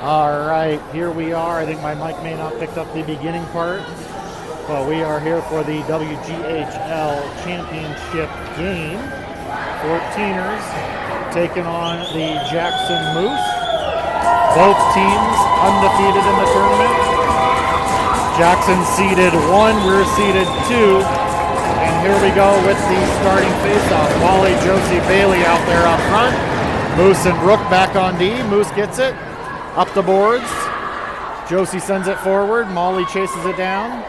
All right, here we are. I think my mic may not picked up the beginning part, but we are here for the WGHL Championship game. 14ers taking on the Jackson Moose. Both teams undefeated in the tournament. Jackson seeded 1, we're seeded 2. And here we go with the starting faceoff. Molly, Josie, Bailey out there up front. Moose and Brooke back on D. Moose gets it. Up the boards. Josie sends it forward. Molly chases it down.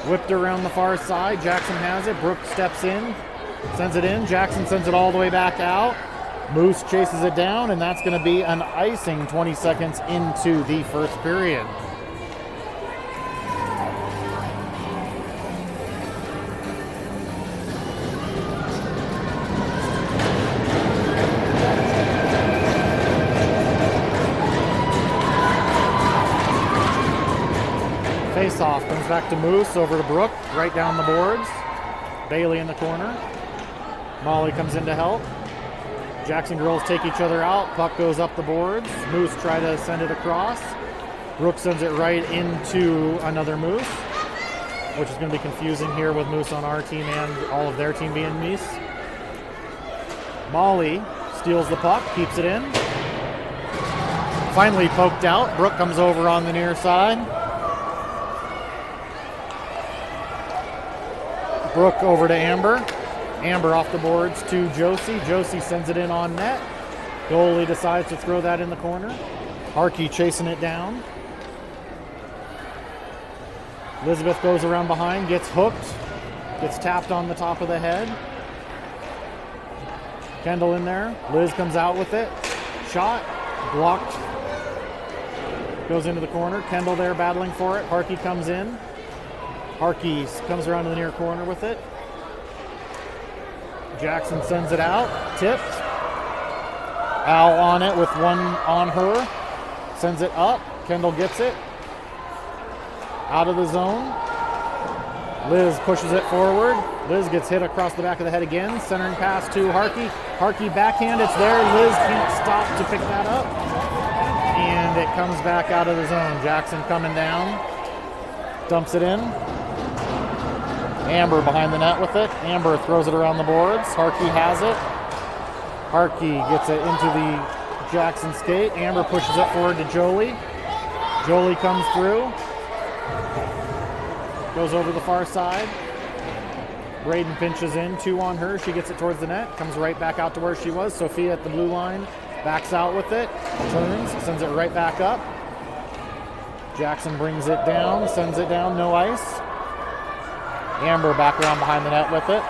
Whipped around the far side. Jackson has it. Brooke steps in. Sends it in. Jackson sends it all the way back out. Moose chases it down, and that's going to be an icing 20 seconds into the first period. Face-off comes back to Moose, over to Brooke, right down the boards. Bailey in the corner. Molly comes in to help. Jackson girls take each other out. Puck goes up the boards. Moose try to send it across. Brooke sends it right into another Moose, which is going to be confusing here with Moose on our team and all of their team being Moose. Molly steals the puck, keeps it in. Finally poked out. Brooke comes over on the near side. Brooke over to Amber. Amber off the boards to Josie. Josie sends it in on net. Goalie decides to throw that in the corner. Harkey chasing it down. Elizabeth goes around behind, gets hooked, gets tapped on the top of the head. Kendall in there. Liz comes out with it. Shot. Blocked. Goes into the corner. Kendall there battling for it. Harkey comes in. Harkey comes around to the near corner with it. Jackson sends it out. Tipped. Al on it with one on her. Sends it up. Kendall gets it. Out of the zone. Liz pushes it forward. Liz gets hit across the back of the head again. Centering pass to Harkey. Harkey backhand. It's there. Liz can't stop to pick that up. And it comes back out of the zone. Jackson coming down. Dumps it in. Amber behind the net with it. Amber throws it around the boards. Harkey has it. Harkey gets it into the Jackson skate. Amber pushes it forward to Jolie. Jolie comes through. Goes over the far side. Braden pinches in. 2 on her. She gets it towards the net. Comes right back out to where she was. Sophia at the blue line. Backs out with it. Turns. Sends it right back up. Jackson brings it down. Sends it down. No ice. Amber back around behind the net with it.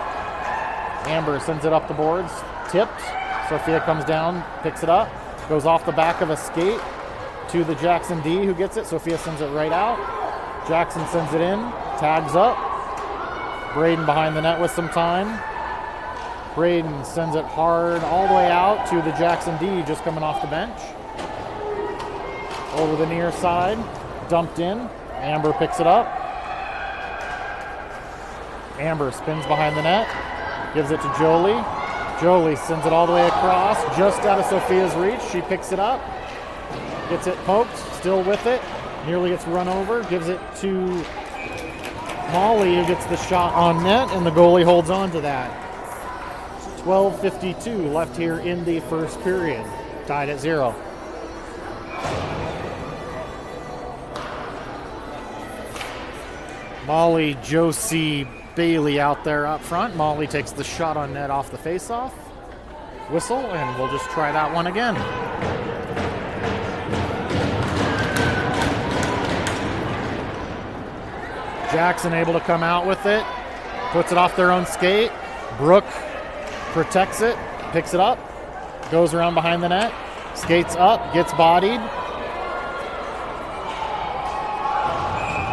Amber sends it up the boards. Tipped. Sophia comes down, picks it up. Goes off the back of a skate to the Jackson D who gets it. Sophia sends it right out. Jackson sends it in. Tags up. Braden behind the net with some time. Braden sends it hard all the way out to the Jackson D just coming off the bench. Over the near side. Dumped in. Amber picks it up. Amber spins behind the net, gives it to Jolie. Jolie sends it all the way across, just out of Sophia's reach. She picks it up, gets it poked, still with it, nearly gets run over, gives it to Molly, who gets the shot on net, and the goalie holds on to that. 12:52 left here in the first period, tied at 0. Molly, Josie, Bailey out there up front. Molly takes the shot on net off the faceoff. Whistle, and we'll just try that one again. Jackson able to come out with it. Puts it off their own skate. Brooke protects it, picks it up, goes around behind the net, skates up, gets bodied.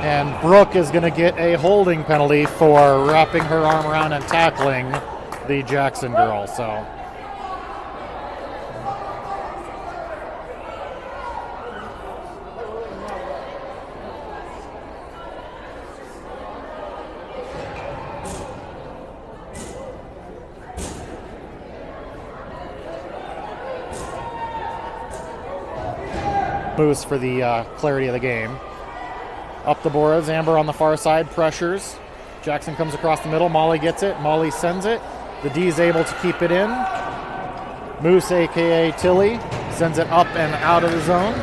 And Brooke is going to get a holding penalty for wrapping her arm around and tackling the Jackson girl. So boost for the clarity of the game. Up the boards, Amber on the far side, pressures. Jackson comes across the middle, Molly gets it, Molly sends it. The D is able to keep it in. Moose, aka Tilly, sends it up and out of the zone.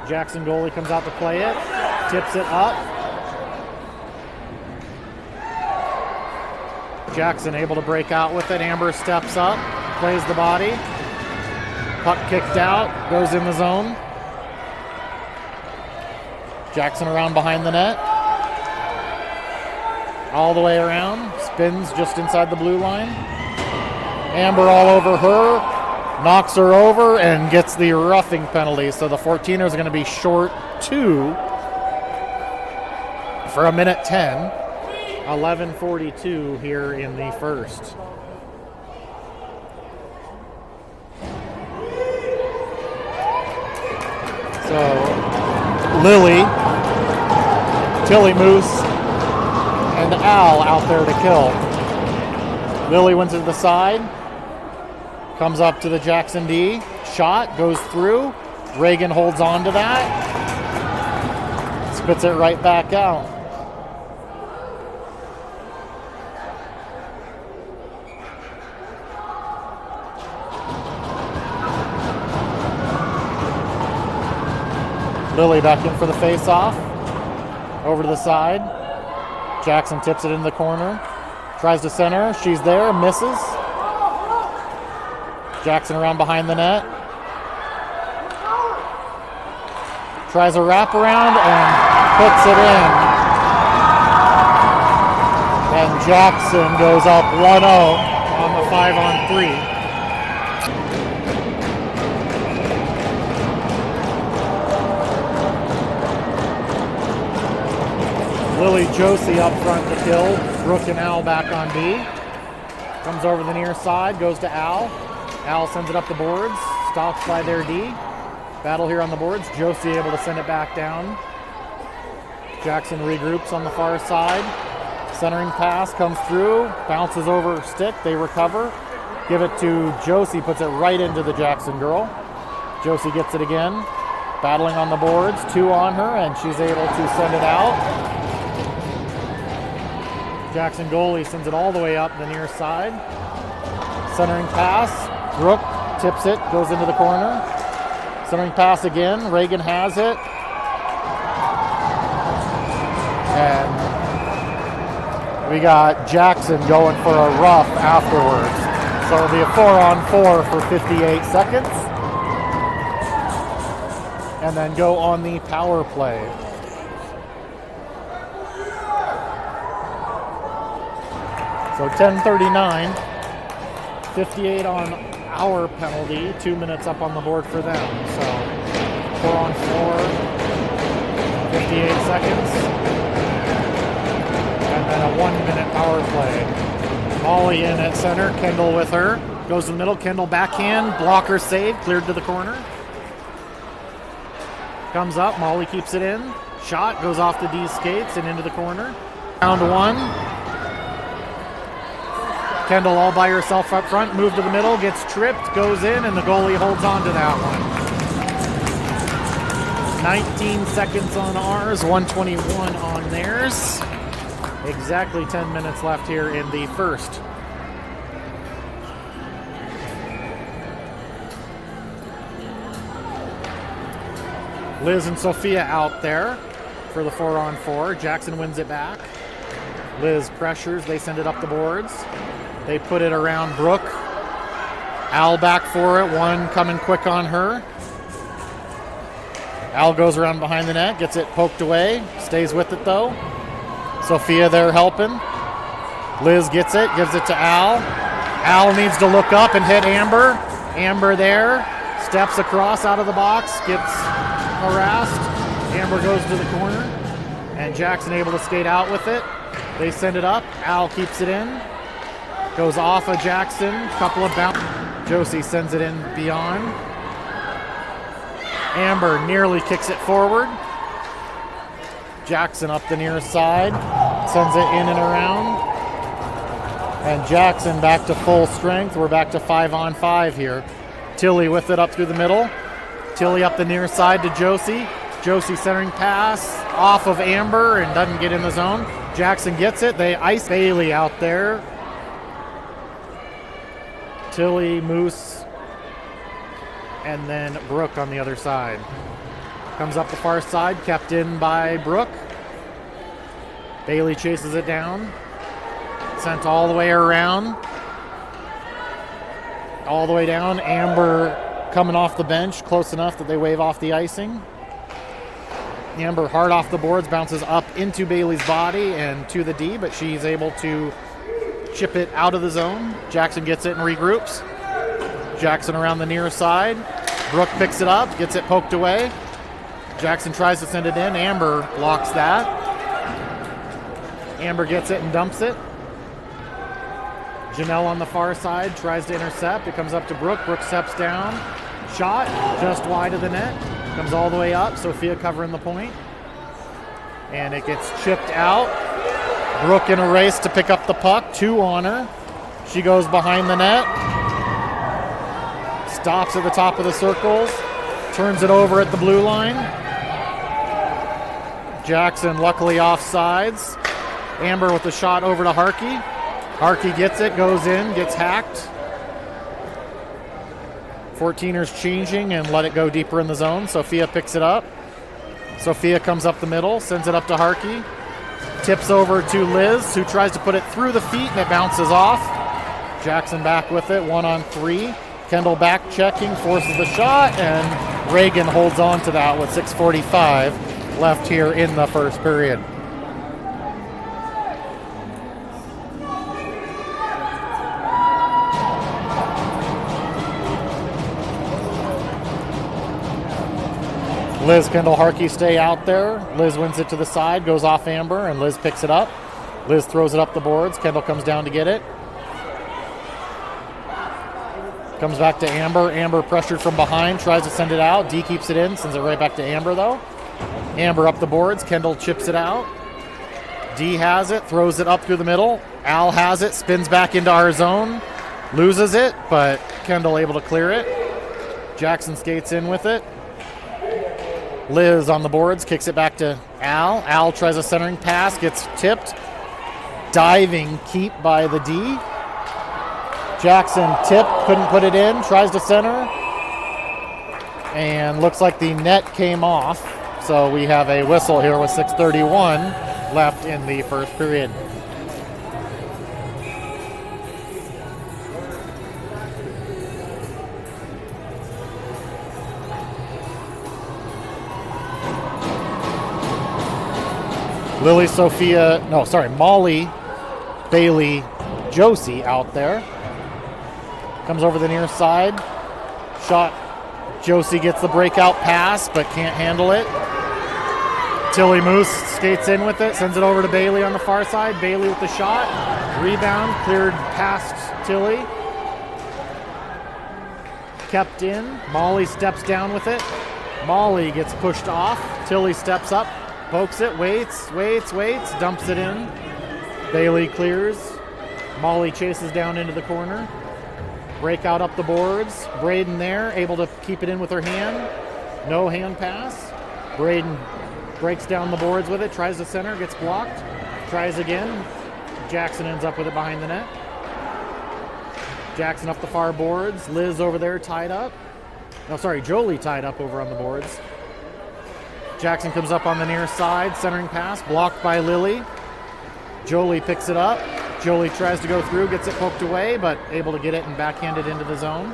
Jackson goalie comes out to play it, tips it up. Jackson able to break out with it. Amber steps up, plays the body. Puck kicked out, goes in the zone. Jackson around behind the net. All the way around, spins just inside the blue line. Amber all over her, knocks her over, and gets the roughing penalty. So the 14ers are going to be short 2 for 1:10. 11:42 here in the first. So Lily, Tilly, Moose, and Al out there to kill. Lily went to the side, comes up to the Jackson D, shot, goes through. Reagan holds on to that, spits it right back out. Lily back in for the face-off. Over to the side. Jackson tips it into the corner. Tries to center. She's there. Misses. Jackson around behind the net. Tries a wraparound and puts it in. And Jackson goes up 1-0 on the 5-on-3. Lily Josie up front to kill. Brooke and Al back on D. Comes over the near side, goes to Al. Al sends it up the boards, stopped by their D. Battle here on the boards. Josie able to send it back down. Jackson regroups on the far side. Centering pass comes through, bounces over stick, they recover. Give it to Josie, puts it right into the Jackson girl. Josie gets it again. Battling on the boards, 2 on her, and she's able to send it out. Jackson goalie sends it all the way up the near side. Centering pass. Brooke tips it, goes into the corner. Centering pass again. Reagan has it. And we got Jackson going for a rough afterwards. So it'll be a 4-on-4 for 58 seconds. And then go on the power play. So 10:39, 58 on our penalty, 2 minutes up on the board for them. So 4-on-4, 58 seconds, and then a 1-minute power play. Molly in at center, Kendall with her, goes to the middle, Kendall backhand, blocker save, cleared to the corner. Comes up, Molly keeps it in, shot, goes off the D skates and into the corner. Round 1. Kendall all by herself up front, move to the middle, gets tripped, goes in, and the goalie holds on to that one. 19 seconds on ours, 121 on theirs. Exactly 10 minutes left here in the first. Liz and Sophia out there for the 4-on-4. Jackson wins it back. Liz pressures, they send it up the boards. They put it around Brooke. Al back for it, one coming quick on her. Al goes around behind the net, gets it poked away, stays with it though. Sophia there helping. Liz gets it, gives it to Al. Al needs to look up and hit Amber. Amber there, steps across out of the box, gets harassed. Amber goes to the corner, and Jackson able to skate out with it. They send it up, Al keeps it in. Goes off of Jackson, couple of bounce. Josie sends it in beyond. Amber nearly kicks it forward. Jackson up the near side, sends it in and around. And Jackson back to full strength. We're back to 5-on-5 here. Tilly with it up through the middle. Tilly up the near side to Josie. Josie centering pass off of Amber and doesn't get in the zone. Jackson gets it. They ice Bailey out there. Tilly, Moose, and then Brooke on the other side. Comes up the far side, kept in by Brooke. Bailey chases it down. Sent all the way around. All the way down. Amber coming off the bench, close enough that they wave off the icing. Amber hard off the boards, bounces up into Bailey's body and to the D, but she's able to chip it out of the zone. Jackson gets it and regroups. Jackson around the near side. Brooke picks it up, gets it poked away. Jackson tries to send it in. Amber blocks that. Amber gets it and dumps it. Janelle on the far side tries to intercept. It comes up to Brooke. Brooke steps down. Shot just wide of the net. Comes all the way up. Sophia covering the point. And it gets chipped out. Brooke in a race to pick up the puck. 2 on her. She goes behind the net. Stops at the top of the circles. Turns it over at the blue line. Jackson luckily offsides. Amber with the shot over to Harkey. Harkey gets it, goes in, gets hacked. 14ers changing and let it go deeper in the zone. Sophia picks it up. Sophia comes up the middle, sends it up to Harkey. Tips over to Liz, who tries to put it through the feet, and it bounces off. Jackson back with it, 1-on-3. Kendall back checking, forces the shot, and Reagan holds on to that with 6:45 left here in the first period. Liz, Kendall, Harkey stay out there. Liz wins it to the side, goes off Amber, and Liz picks it up. Liz throws it up the boards. Kendall comes down to get it. Comes back to Amber. Amber pressured from behind, tries to send it out. D keeps it in, sends it right back to Amber, though. Amber up the boards. Kendall chips it out. D has it, throws it up through the middle. Al has it, spins back into our zone. Loses it, but Kendall able to clear it. Jackson skates in with it. Liz on the boards, kicks it back to Al. Al tries a centering pass, gets tipped. Diving keep by the D. Jackson tipped, couldn't put it in, tries to center. And looks like the net came off. So we have a whistle here with 6:31 left in the first period. Molly, Bailey, Josie out there. Comes over the near side. Shot. Josie gets the breakout pass, but can't handle it. Tilly Moose skates in with it, sends it over to Bailey on the far side. Bailey with the shot. Rebound, cleared past Tilly. Kept in. Molly steps down with it. Molly gets pushed off. Tilly steps up. Pokes it, waits, dumps it in. Bailey clears. Molly chases down into the corner. Breakout up the boards. Braden there, able to keep it in with her hand. No hand pass. Braden breaks down the boards with it, tries to center, gets blocked. Tries again. Jackson ends up with it behind the net. Jackson up the far boards. Liz over there tied up. Jolie tied up over on the boards. Jackson comes up on the near side, centering pass, blocked by Lily. Jolie picks it up. Jolie tries to go through, gets it poked away, but able to get it and backhand it into the zone.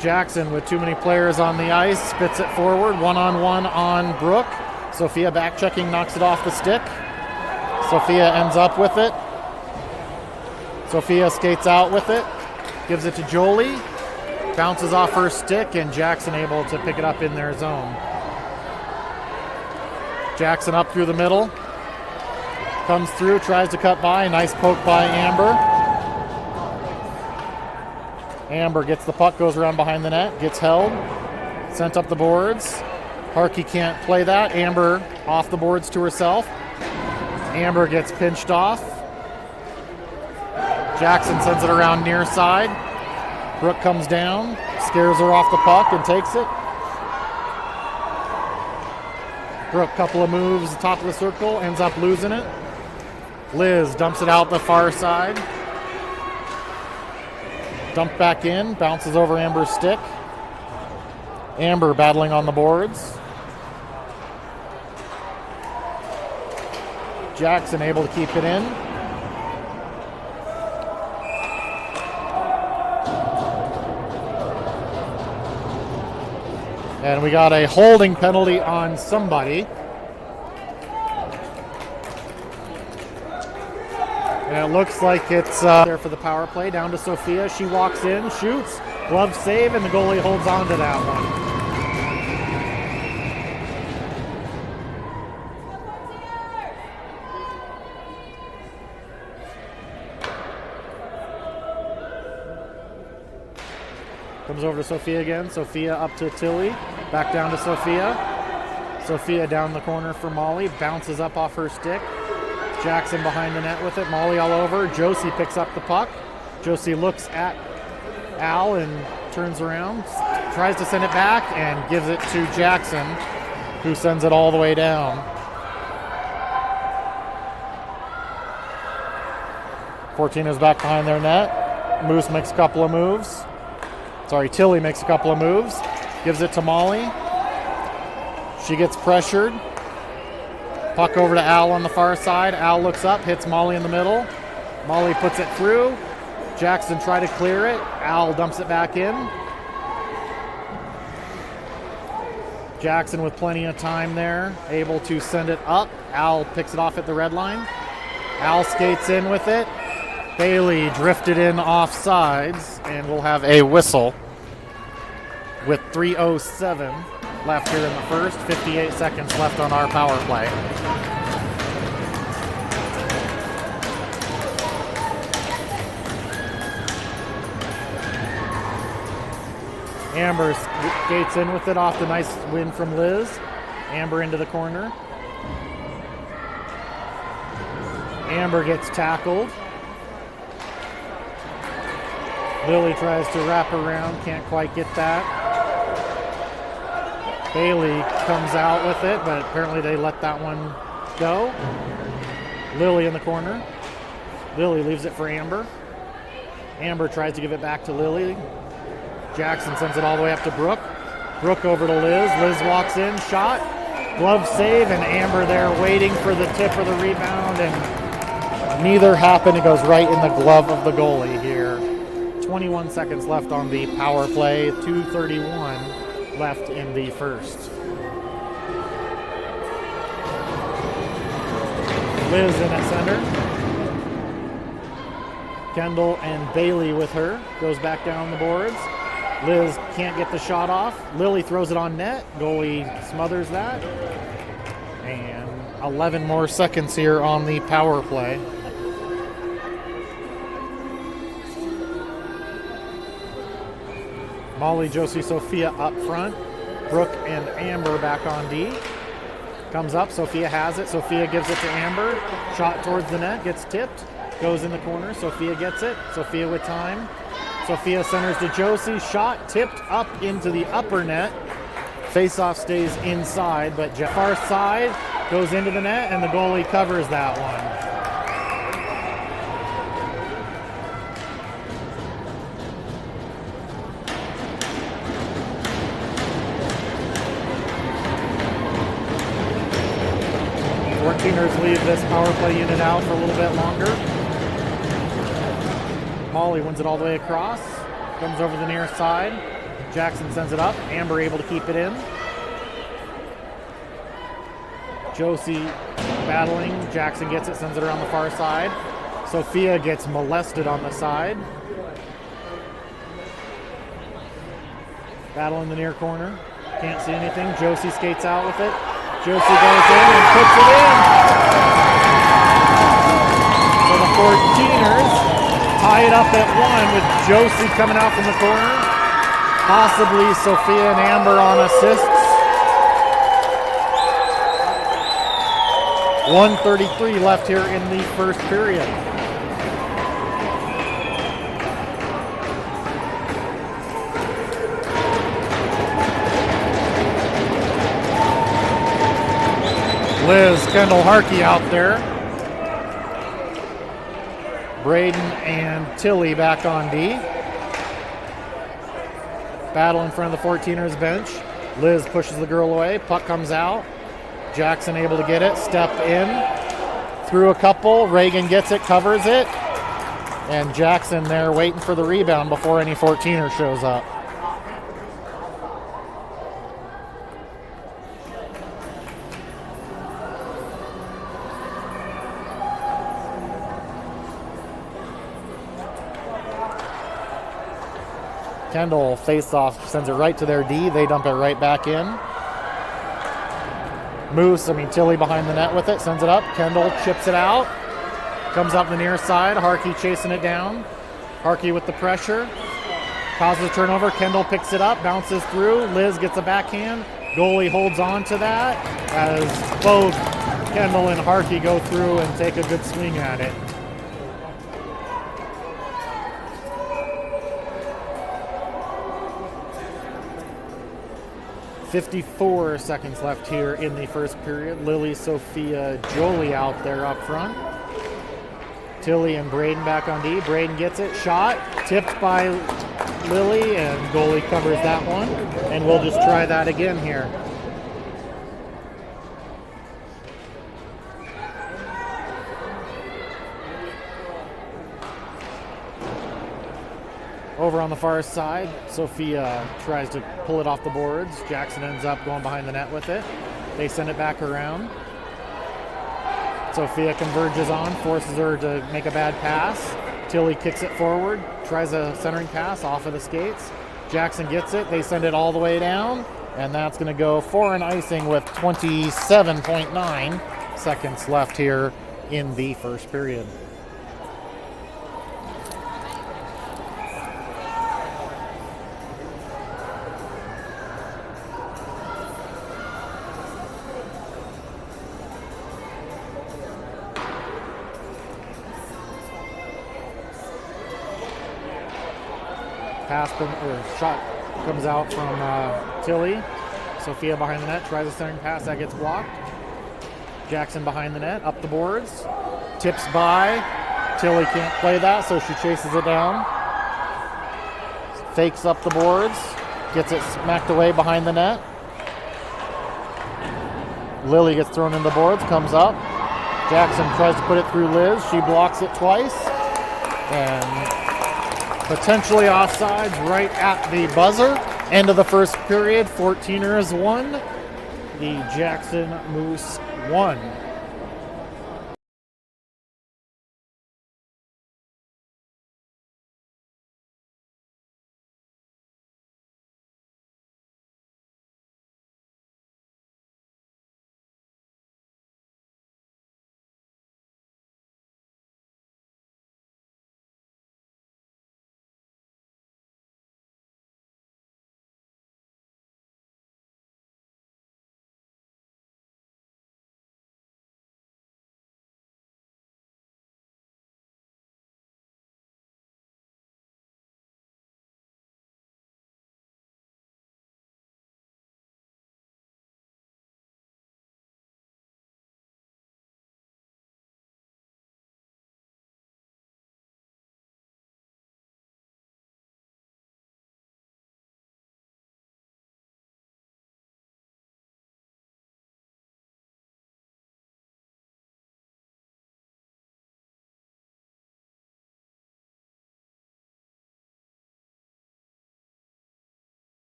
Jackson, with too many players on the ice, spits it forward, 1-on-1 on Brooke. Sophia back checking, knocks it off the stick. Sophia ends up with it. Sophia skates out with it, gives it to Jolie. Bounces off her stick, and Jackson able to pick it up in their zone. Jackson up through the middle. Comes through, tries to cut by. Nice poke by Amber. Amber gets the puck, goes around behind the net, gets held. Sent up the boards. Harkey can't play that. Amber off the boards to herself. Amber gets pinched off. Jackson sends it around near side. Brooke comes down, scares her off the puck and takes it. Brooke, couple of moves, top of the circle, ends up losing it. Liz dumps it out the far side. Dumped back in, bounces over Amber's stick. Amber battling on the boards. Jackson able to keep it in. And we got a holding penalty on somebody. And it looks like it's there for the power play. Down to Sophia. She walks in, shoots, glove save, and the goalie holds on to that one. Comes over to Sophia again. Sophia up to Tilly. Back down to Sophia. Sophia down the corner for Molly. Bounces up off her stick. Jackson behind the net with it. Molly all over. Josie picks up the puck. Josie looks at Al and turns around. Tries to send it back and gives it to Jackson, who sends it all the way down. Fortina's back behind their net. Moose makes a couple of moves. Tilly makes a couple of moves. Gives it to Molly. She gets pressured. Puck over to Al on the far side. Al looks up, hits Molly in the middle. Molly puts it through. Jackson tried to clear it. Al dumps it back in. Jackson with plenty of time there, able to send it up. Al picks it off at the red line. Al skates in with it. Bailey drifted in off sides, and we'll have a whistle with 3:07 left here in the first. 58 seconds left on our power play. Amber skates in with it off the nice win from Liz. Amber into the corner. Amber gets tackled. Lily tries to wrap around, can't quite get that. Bailey comes out with it, but apparently they let that one go. Lily in the corner. Lily leaves it for Amber. Amber tries to give it back to Lily. Jackson sends it all the way up to Brooke. Brooke over to Liz. Liz walks in, shot, glove save, and Amber there waiting for the tip or the rebound, and neither happened. It goes right in the glove of the goalie here. 21 seconds left on the power play, 2:31 left in the first. Liz in at center. Kendall and Bailey with her. Goes back down the boards. Liz can't get the shot off. Lily throws it on net. Goalie smothers that. And 11 more seconds here on the power play. Molly, Josie, Sophia up front. Brooke and Amber back on D. Comes up, Sophia has it. Sophia gives it to Amber. Shot towards the net, gets tipped. Goes in the corner, Sophia gets it. Sophia with time. Sophia centers to Josie. Shot tipped up into the upper net. Faceoff stays inside, but far side goes into the net, and the goalie covers that one. Fourteeners leave this power play unit out for a little bit longer. Molly wins it all the way across. Comes over the near side. Jackson sends it up. Amber able to keep it in. Josie battling. Jackson gets it, sends it around the far side. Sophia gets molested on the side. Battle in the near corner. Can't see anything. Josie skates out with it. Josie goes in and puts it in. So the 14ers tie it up at 1 with Josie coming out from the corner. Possibly Sophia and Amber on assists. 1:33 left here in the first period. Liz, Kendall Harkey out there. Braden and Tilly back on D. Battle in front of the 14ers bench. Liz pushes the girl away. Puck comes out. Jackson able to get it. Step in. Through a couple. Reagan gets it, covers it. And Jackson there waiting for the rebound before any 14er shows up. Kendall face-off, sends it right to their D. They dump it right back in. Tilly behind the net with it, sends it up. Kendall chips it out. Comes up the near side. Harkey chasing it down. Harkey with the pressure. Causes a turnover. Kendall picks it up, bounces through. Liz gets a backhand. Goalie holds on to that as both Kendall and Harkey go through and take a good swing at it. .54 seconds left here in the first period. Lily, Sophia, Jolie out there up front. Tilly and Braden back on D. Braden gets it, shot, tipped by Lily, and goalie covers that one. And we'll just try that again here. Over on the far side, Sophia tries to pull it off the boards. Jackson ends up going behind the net with it. They send it back around. Sophia converges on, forces her to make a bad pass. Tilly kicks it forward, tries a centering pass off of the skates. Jackson gets it, they send it all the way down, and that's going to go for an icing with 27.9 seconds left here in the first period. Shot comes out from Tilly. Sophia behind the net, tries a centering pass, that gets blocked. Jackson behind the net, up the boards. Tips by. Tilly can't play that, so she chases it down. Fakes up the boards, gets it smacked away behind the net. Lily gets thrown in the boards, comes up. Jackson tries to put it through Liz. She blocks it twice. And potentially offsides right at the buzzer. End of the first period. 14ers 1. The Jackson Moose 1.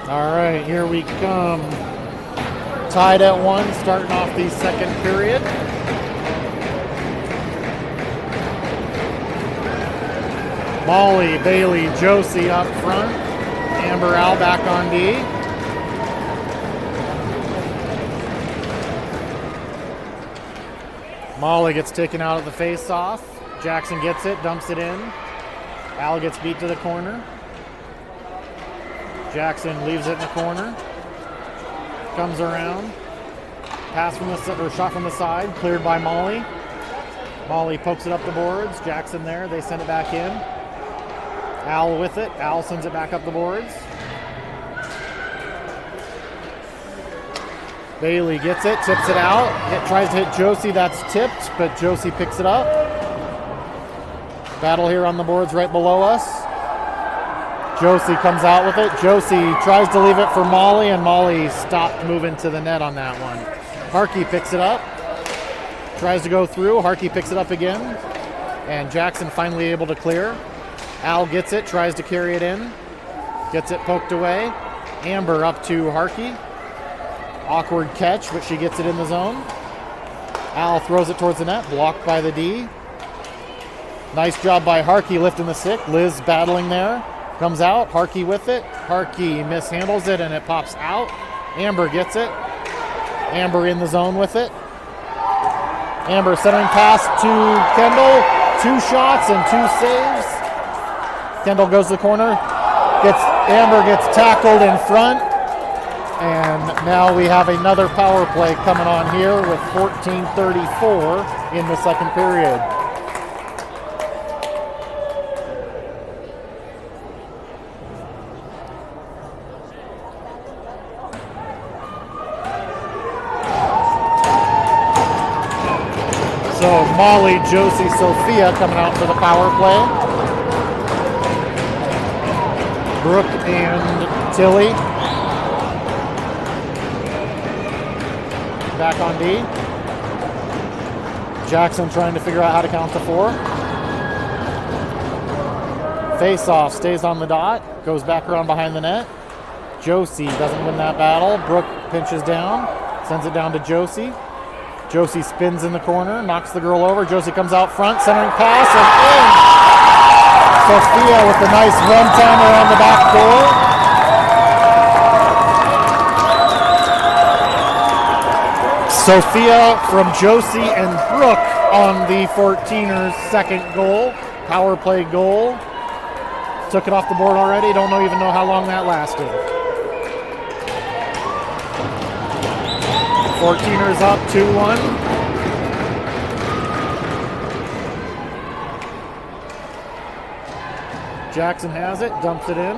All right, here we come. Tied at 1, starting off the second period. Molly, Bailey, Josie up front. Amber Al back on D. Molly gets taken out of the face-off. Jackson gets it, dumps it in. Al gets beat to the corner. Jackson leaves it in the corner. Comes around. Pass from the or shot from the side, cleared by Molly. Molly pokes it up the boards. Jackson there. They send it back in. Al with it. Al sends it back up the boards. Bailey gets it, tips it out. It tries to hit Josie. That's tipped, but Josie picks it up. Battle here on the boards right below us. Josie comes out with it. Josie tries to leave it for Molly, and Molly stopped moving to the net on that one. Harkey picks it up. Tries to go through. Harkey picks it up again. And Jackson finally able to clear. Al gets it, tries to carry it in. Gets it poked away. Amber up to Harkey. Awkward catch, but she gets it in the zone. Al throws it towards the net, blocked by the D. Nice job by Harkey lifting the stick. Liz battling there. Comes out, Harkey with it. Harkey mishandles it and it pops out. Amber gets it. Amber in the zone with it. Amber centering pass to Kendall. 2 shots and 2 saves. Kendall goes to the corner. Amber gets tackled in front. And now we have another power play coming on here with 14:34 in the second period. So Molly, Josie, Sophia coming out for the power play. Brooke and Tilly back on D. Jackson trying to figure out how to count to 4. Face-off stays on the dot, goes back around behind the net. Josie doesn't win that battle. Brooke pinches down, sends it down to Josie. Josie spins in the corner, knocks the girl over. Josie comes out front, centering pass, and in! Sophia with a nice one-timer on the back door. Sophia from Josie and Brooke on the 14ers' second goal, power play goal. Took it off the board already. Don't even know how long that lasted. 14ers up 2-1. Jackson has it, dumps it in.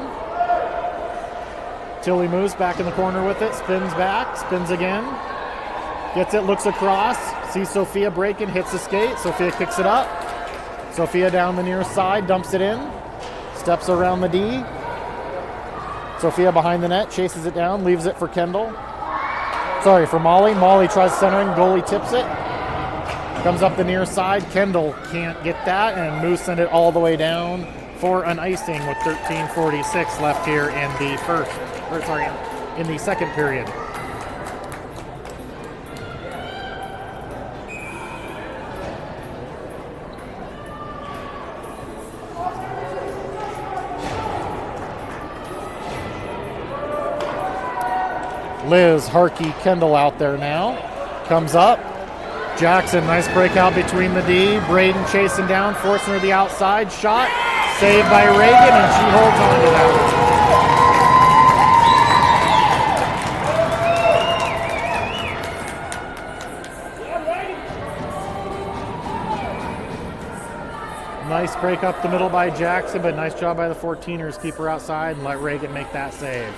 Tilly moves back in the corner with it, spins back, spins again. Gets it, looks across, sees Sophia breaking, hits the skate. Sophia kicks it up. Sophia down the near side, dumps it in. Steps around the D. Sophia behind the net, chases it down, leaves it for Kendall. Sorry, for Molly. Molly tries centering, goalie tips it. Comes up the near side. Kendall can't get that, and Moose send it all the way down for an icing with 13:46 left here in the in the second period. Liz, Harkey, Kendall out there now. Comes up. Jackson, nice breakout between the D. Braden chasing down, forcing her to the outside. Shot, saved by Reagan, and she holds on to that. Nice break up the middle by Jackson, but nice job by the 14ers. Keep her outside and let Reagan make that save.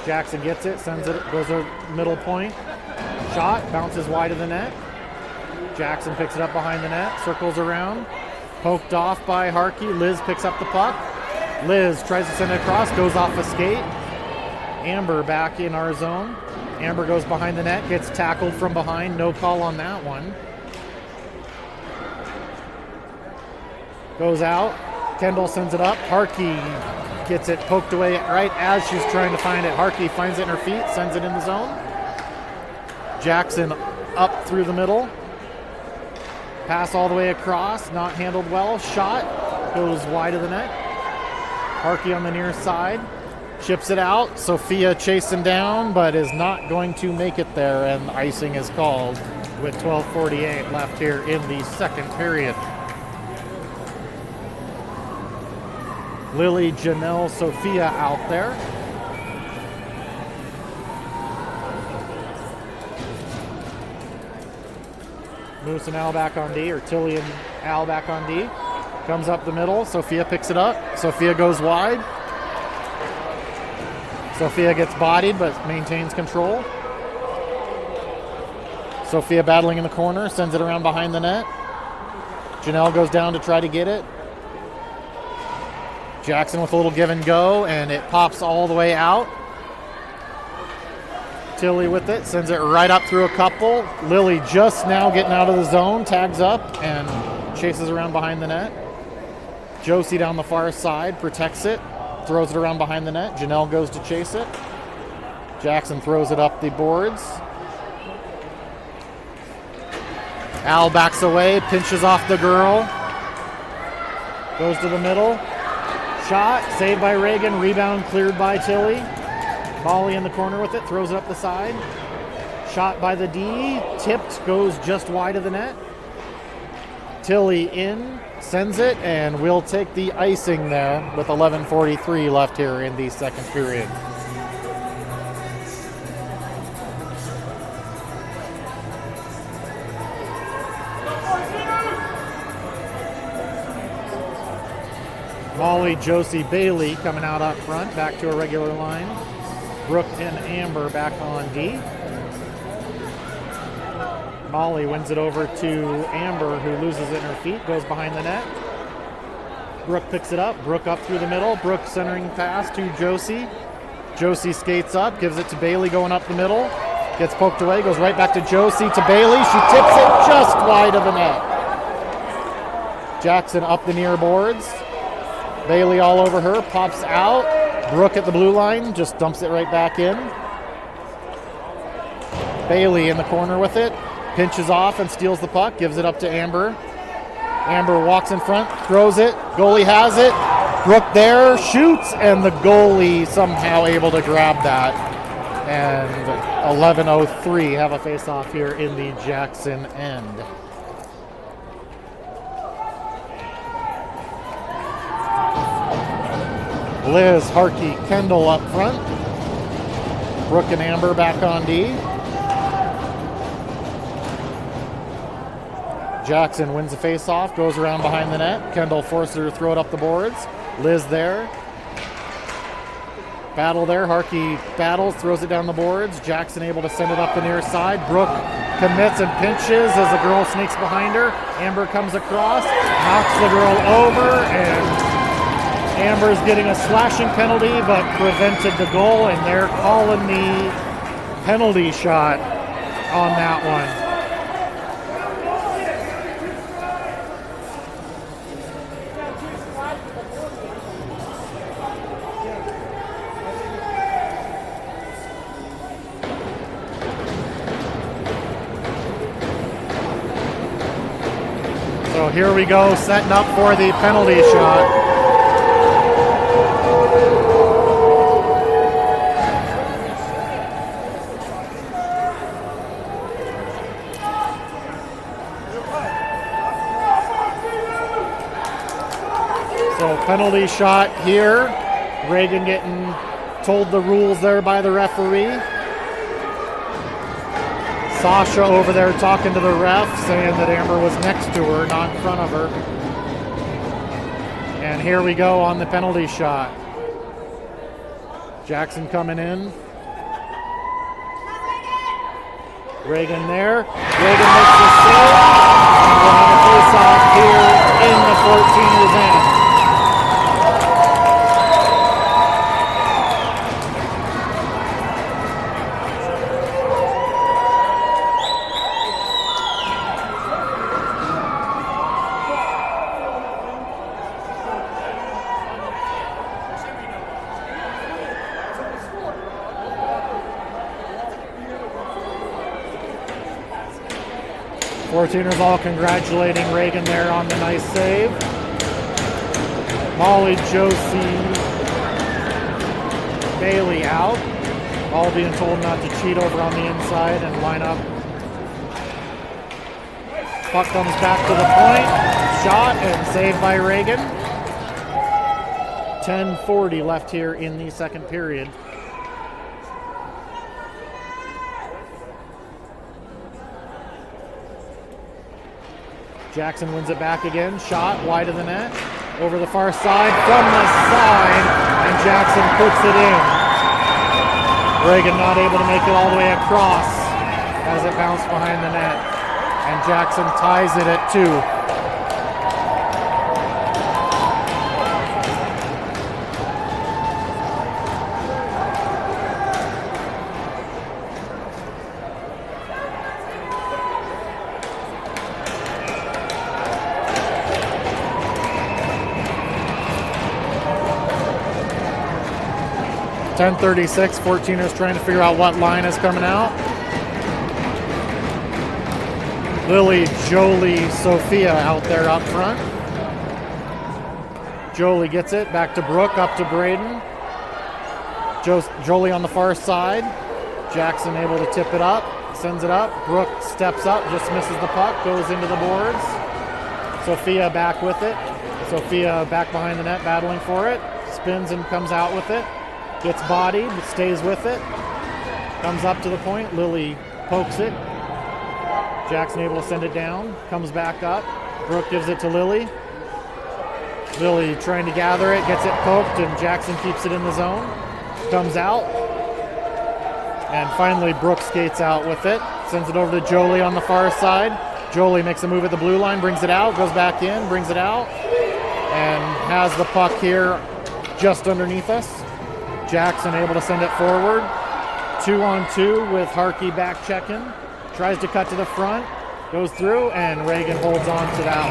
Jackson gets it, sends it, goes to middle point. Shot, bounces wide of the net. Jackson picks it up behind the net, circles around. Poked off by Harkey. Liz picks up the puck. Liz tries to send it across, goes off a skate. Amber back in our zone. Amber goes behind the net, gets tackled from behind. No call on that one. Goes out. Kendall sends it up. Harkey gets it poked away right as she's trying to find it. Harkey finds it in her feet, sends it in the zone. Jackson up through the middle. Pass all the way across, not handled well. Shot goes wide of the net. Harkey on the near side. Chips it out. Sophia chasing down, but is not going to make it there, and icing is called. with 12:48 left here in the second period. Lily, Janelle, Sophia out there. Moose and Al back on D, or Tilly and Al back on D. Comes up the middle. Sophia picks it up. Sophia goes wide. Sophia gets bodied but maintains control. Sophia battling in the corner, sends it around behind the net. Janelle goes down to try to get it. Jackson with a little give and go, and it pops all the way out. Tilly with it, sends it right up through a couple. Lily just now getting out of the zone, tags up and chases around behind the net. Josie down the far side, protects it, throws it around behind the net. Janelle goes to chase it. Jackson throws it up the boards. Al backs away, pinches off the girl. Goes to the middle. Shot, saved by Reagan, rebound cleared by Tilly. Molly in the corner with it, throws it up the side. Shot by the D, tipped, goes just wide of the net. Tilly in, sends it, and we'll take the icing there with 11:43 left here in the second period. Molly, Josie, Bailey coming out up front, back to a regular line. Brooke and Amber back on D. Molly wins it over to Amber, who loses it in her feet, goes behind the net. Brooke picks it up. Brooke up through the middle. Brooke centering pass to Josie. Josie skates up, gives it to Bailey going up the middle. Gets poked away, goes right back to Josie, to Bailey. She tips it just wide of the net. Jackson up the near boards. Bailey all over her, pops out. Brooke at the blue line, just dumps it right back in. Bailey in the corner with it, pinches off and steals the puck, gives it up to Amber. Amber walks in front, throws it, goalie has it. Brooke there, shoots, and the goalie somehow able to grab that. And 11:03 have a face-off here in the Jackson end. Liz, Harkey, Kendall up front. Brooke and Amber back on D. Jackson wins the face-off, goes around behind the net. Kendall forces her to throw it up the boards. Liz there. Battle there. Harkey battles, throws it down the boards. Jackson able to send it up the near side. Brooke commits and pinches as the girl sneaks behind her. Amber comes across, knocks the girl over, and Amber's getting a slashing penalty, but prevented the goal, and they're calling the penalty shot on that one. So here we go, setting up for the penalty shot. Penalty shot here. Reagan getting told the rules there by the referee. Sasha over there talking to the ref, saying that Amber was next to her, not in front of her. And here we go on the penalty shot. Jackson coming in. Reagan there. Reagan makes the save. And we'll have a face-off here in the 14ers end. Fourteeners all congratulating Reagan there on the nice save. Molly, Josie, Bailey out. All being told not to cheat over on the inside and line up Puck comes back to the point. Shot and saved by Reagan. 10:40 left here in the second period. Jackson wins it back again. Shot wide of the net. Over the far side from the side, and Jackson puts it in. Reagan not able to make it all the way across as it bounced behind the net. And Jackson ties it at 2. .10:36, 14ers trying to figure out what line is coming out. Lily, Jolie, Sophia out there up front. Jolie gets it, back to Brooke, up to Braden. Jolie on the far side. Jackson able to tip it up, sends it up. Brooke steps up, just misses the puck, goes into the boards. Sophia back with it. Sophia back behind the net, battling for it. Spins and comes out with it. Gets bodied, but stays with it. Comes up to the point. Lily pokes it. Jackson able to send it down. Comes back up. Brooke gives it to Lily. Lily trying to gather it. Gets it poked, and Jackson keeps it in the zone. Comes out. And finally, Brooke skates out with it. Sends it over to Jolie on the far side. Jolie makes a move at the blue line, brings it out, goes back in, brings it out, and has the puck here just underneath us. Jackson able to send it forward. 2-on-2 with Harkey back checking. Tries to cut to the front. Goes through, and Reagan holds on to that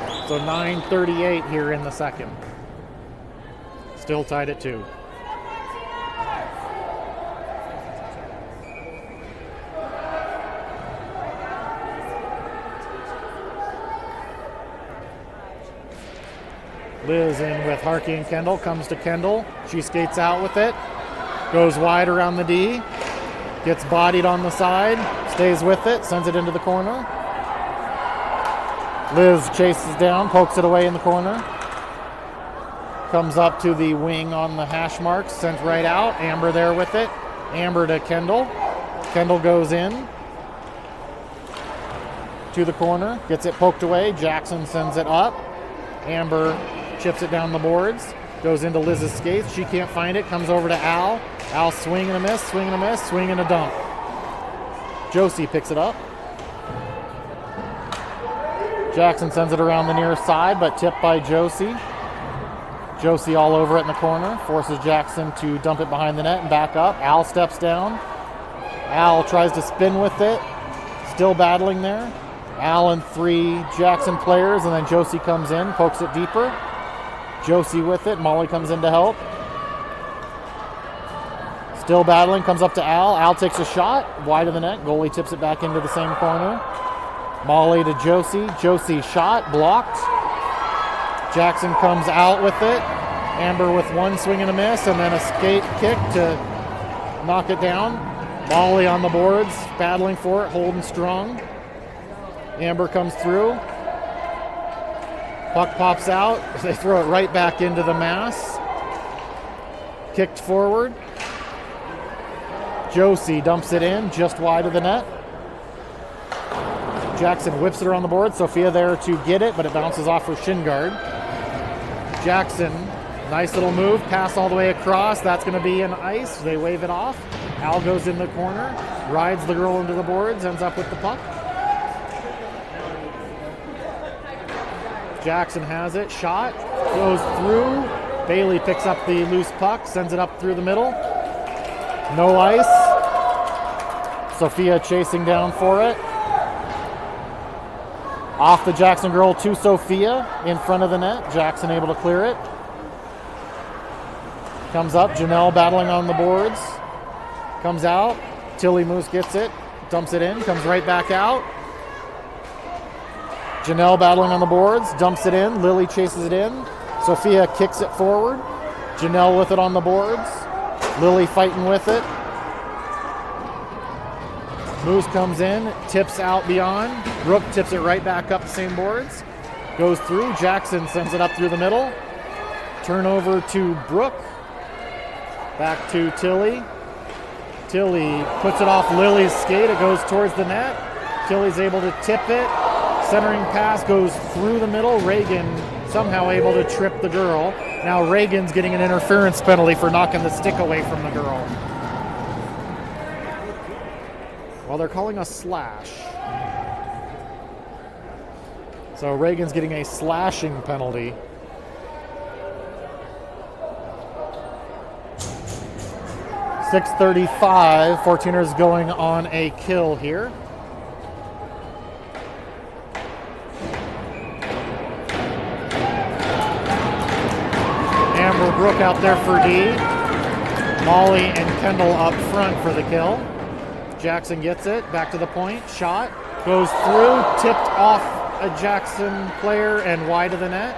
one. So 9:38 here in the second. Still tied at 2. Liz in with Harkey and Kendall, comes to Kendall. She skates out with it, goes wide around the D, gets bodied on the side, stays with it, sends it into the corner. Liz chases down, pokes it away in the corner. Comes up to the wing on the hash marks, sent right out. Amber there with it. Amber to Kendall. Kendall goes in to the corner, gets it poked away. Jackson sends it up. Amber chips it down the boards, goes into Liz's skates. She can't find it, comes over to Al. Al swing and a miss, swing and a miss, swing and a dump. Josie picks it up. Jackson sends it around the near side, but tipped by Josie. Josie all over it in the corner, forces Jackson to dump it behind the net and back up. Al steps down. Al tries to spin with it, still battling there. Al and 3 Jackson players, and then Josie comes in, pokes it deeper. Josie with it. Molly comes in to help. Still battling, comes up to Al. Al takes a shot, wide of the net. Goalie tips it back into the same corner. Molly to Josie. Josie shot, blocked. Jackson comes out with it. Amber with one swing and a miss, and then a skate kick to knock it down. Molly on the boards, battling for it, holding strong. Amber comes through. Puck pops out. They throw it right back into the mass. Kicked forward. Josie dumps it in just wide of the net. Jackson whips it around the board. Sophia there to get it, but it bounces off her shin guard. Jackson, nice little move. Pass all the way across. That's going to be an ice. They wave it off. Al goes in the corner. Rides the girl into the boards. Ends up with the puck. Jackson has it, shot, goes through. Bailey picks up the loose puck, sends it up through the middle. No ice. Sophia chasing down for it. Off the Jackson girl to Sophia in front of the net. Jackson able to clear it. Comes up, Janelle battling on the boards. Comes out, Tilly Moose gets it, dumps it in, comes right back out. Janelle battling on the boards, dumps it in. Lily chases it in. Sophia kicks it forward. Janelle with it on the boards. Lily fighting with it. Moose comes in, tips out beyond. Brooke tips it right back up the same boards. Goes through. Jackson sends it up through the middle. Turnover to Brooke. Back to Tilly. Tilly puts it off Lily's skate. It goes towards the net. Tilly's able to tip it. Centering pass goes through the middle. Reagan somehow able to trip the girl. Now Reagan's getting an interference penalty for knocking the stick away from the girl. Well, they're calling a slash. So Reagan's getting a slashing penalty. .635, 14ers going on a kill here. Amber Brooke out there for D. Molly and Kendall up front for the kill. Jackson gets it, back to the point, shot, goes through, tipped off a Jackson player and wide of the net.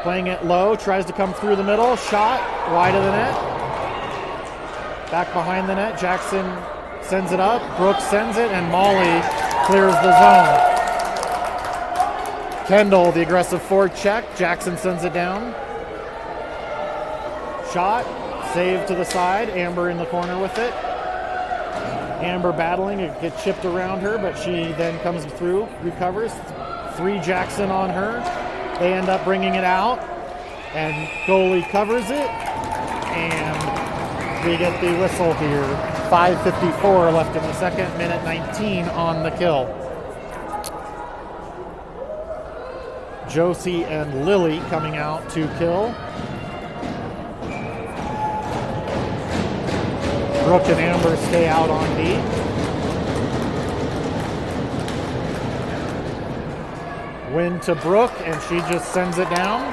Playing it low, tries to come through the middle, shot, wide of the net. Back behind the net, Jackson sends it up, Brooke sends it, and Molly clears the zone. Kendall, the aggressive forward check, Jackson sends it down. Shot, saved to the side, Amber in the corner with it. Amber battling, it gets chipped around her, but she then comes through, recovers. 3 Jackson on her. They end up bringing it out, and goalie covers it, and we get the whistle here. 5:54 left in the second, minute 19 on the kill. Josie and Lily coming out to kill. Brooke and Amber stay out on D. Win to Brooke, and she just sends it down.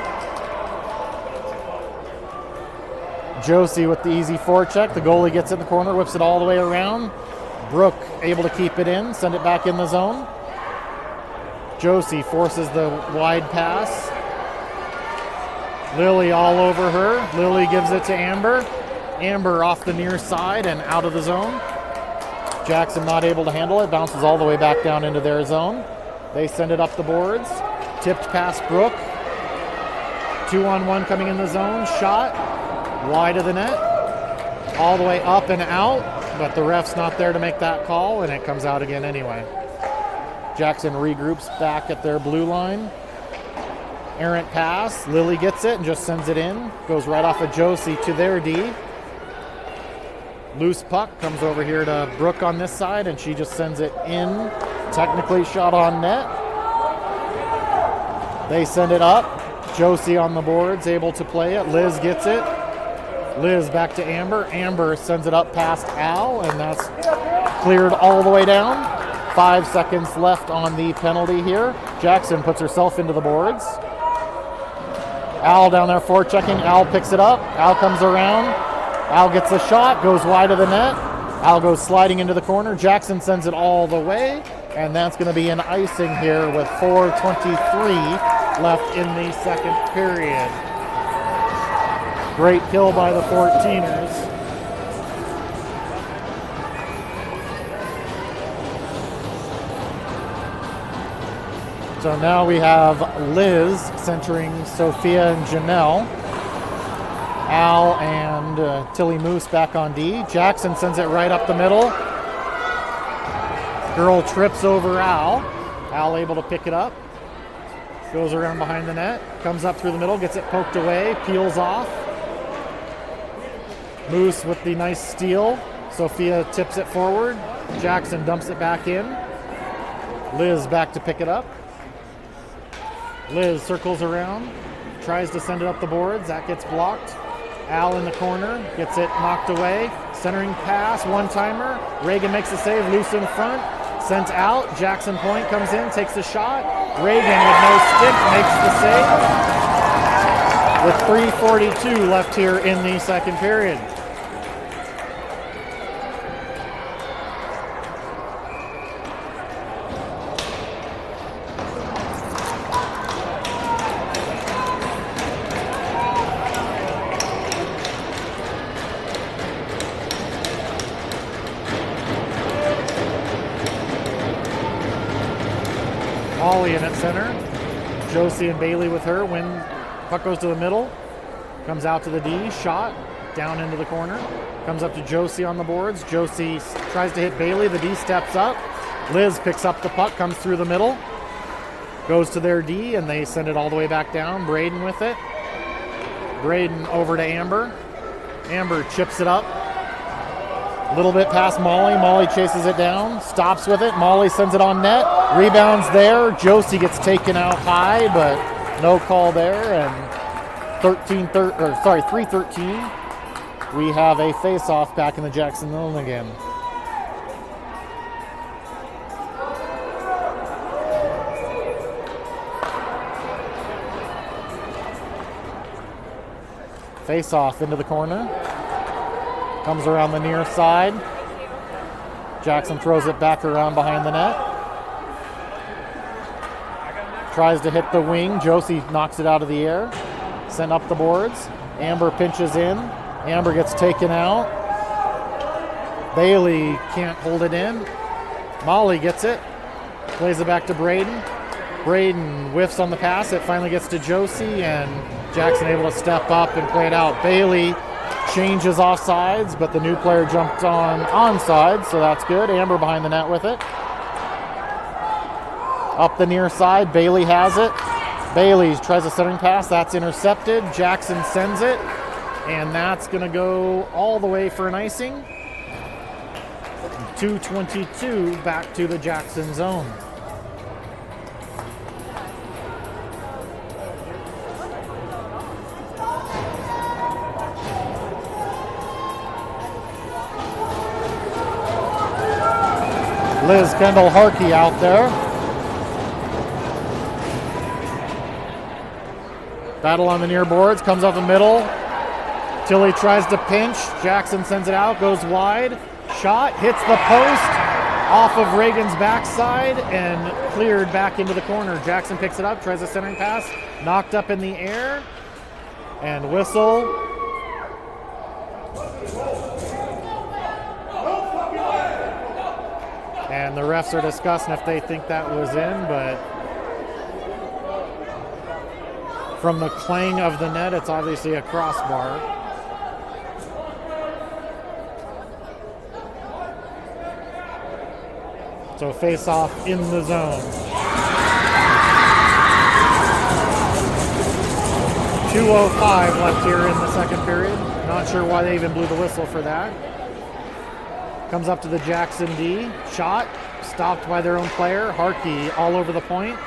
Josie with the easy forecheck. The goalie gets in the corner, whips it all the way around. Brooke able to keep it in, send it back in the zone. Josie forces the wide pass. Lily all over her. Lily gives it to Amber. Amber off the near side and out of the zone. Jackson not able to handle it. Bounces all the way back down into their zone. They send it up the boards. Tipped past Brooke. 2-on-1 coming in the zone. Shot. Wide of the net. All the way up and out. But the ref's not there to make that call, and it comes out again anyway. Jackson regroups back at their blue line. Errant pass. Lily gets it and just sends it in. Goes right off of Josie to their D. Loose puck comes over here to Brooke on this side, and she just sends it in. Technically shot on net. They send it up. Josie on the boards, able to play it. Liz gets it. Liz back to Amber. Amber sends it up past Al, and that's cleared all the way down. 5 seconds left on the penalty here. Jackson puts herself into the boards. Al down there forechecking. Al picks it up. Al comes around. Al gets a shot, goes wide of the net. Al goes sliding into the corner. Jackson sends it all the way, and that's going to be an icing here with 4:23 left in the second period. Great kill by the 14ers. So now we have Liz centering Sophia and Janelle. Al and Tilly Moose back on D. Jackson sends it right up the middle. Girl trips over Al. Al able to pick it up. Goes around behind the net. Comes up through the middle. Gets it poked away. Peels off. Moose with the nice steal. Sophia tips it forward. Jackson dumps it back in. Liz back to pick it up. Liz circles around. Tries to send it up the boards. That gets blocked. Al in the corner, gets it knocked away. Centering pass, one-timer. Reagan makes the save, loose in front. Sent out, Jackson Point comes in, takes the shot. Reagan with no stick makes the save. With 3:42 left here in the second period. Molly in at center. Josie and Bailey with her. Puck goes to the middle. Comes out to the D. Shot. Down into the corner. Comes up to Josie on the boards. Josie tries to hit Bailey. The D steps up. Liz picks up the puck. Comes through the middle. Goes to their D, and they send it all the way back down. Braden with it. Braden over to Amber. Amber chips it up. A little bit past Molly. Molly chases it down. Stops with it. Molly sends it on net. Rebounds there. Josie gets taken out high, but no call there. And 3:13. We have a face-off back in the Jackson zone again. Face-off into the corner. Comes around the near side. Jackson throws it back around behind the net. Tries to hit the wing. Josie knocks it out of the air. Sent up the boards. Amber pinches in. Amber gets taken out. Bailey can't hold it in. Molly gets it. Plays it back to Braden. Braden whiffs on the pass. It finally gets to Josie, and Jackson able to step up and play it out. Bailey changes offsides, but the new player jumped on onside, so that's good. Amber behind the net with it. Up the near side, Bailey has it. Bailey tries a centering pass. That's intercepted. Jackson sends it, and that's going to go all the way for an icing. 2:22 back to the Jackson zone. Liz Kendall Harkey out there. Battle on the near boards, comes off the middle. Tilly tries to pinch. Jackson sends it out, goes wide. Shot, hits the post off of Reagan's backside and cleared back into the corner. Jackson picks it up, tries a centering pass, knocked up in the air, and whistle. And the refs are discussing if they think that was in, but from the clang of the net, it's obviously a crossbar. So face off in the zone. 2:05 left here in the second period. Not sure why they even blew the whistle for that. Comes up to the Jackson D. Shot, stopped by their own player. Harkey all over the point.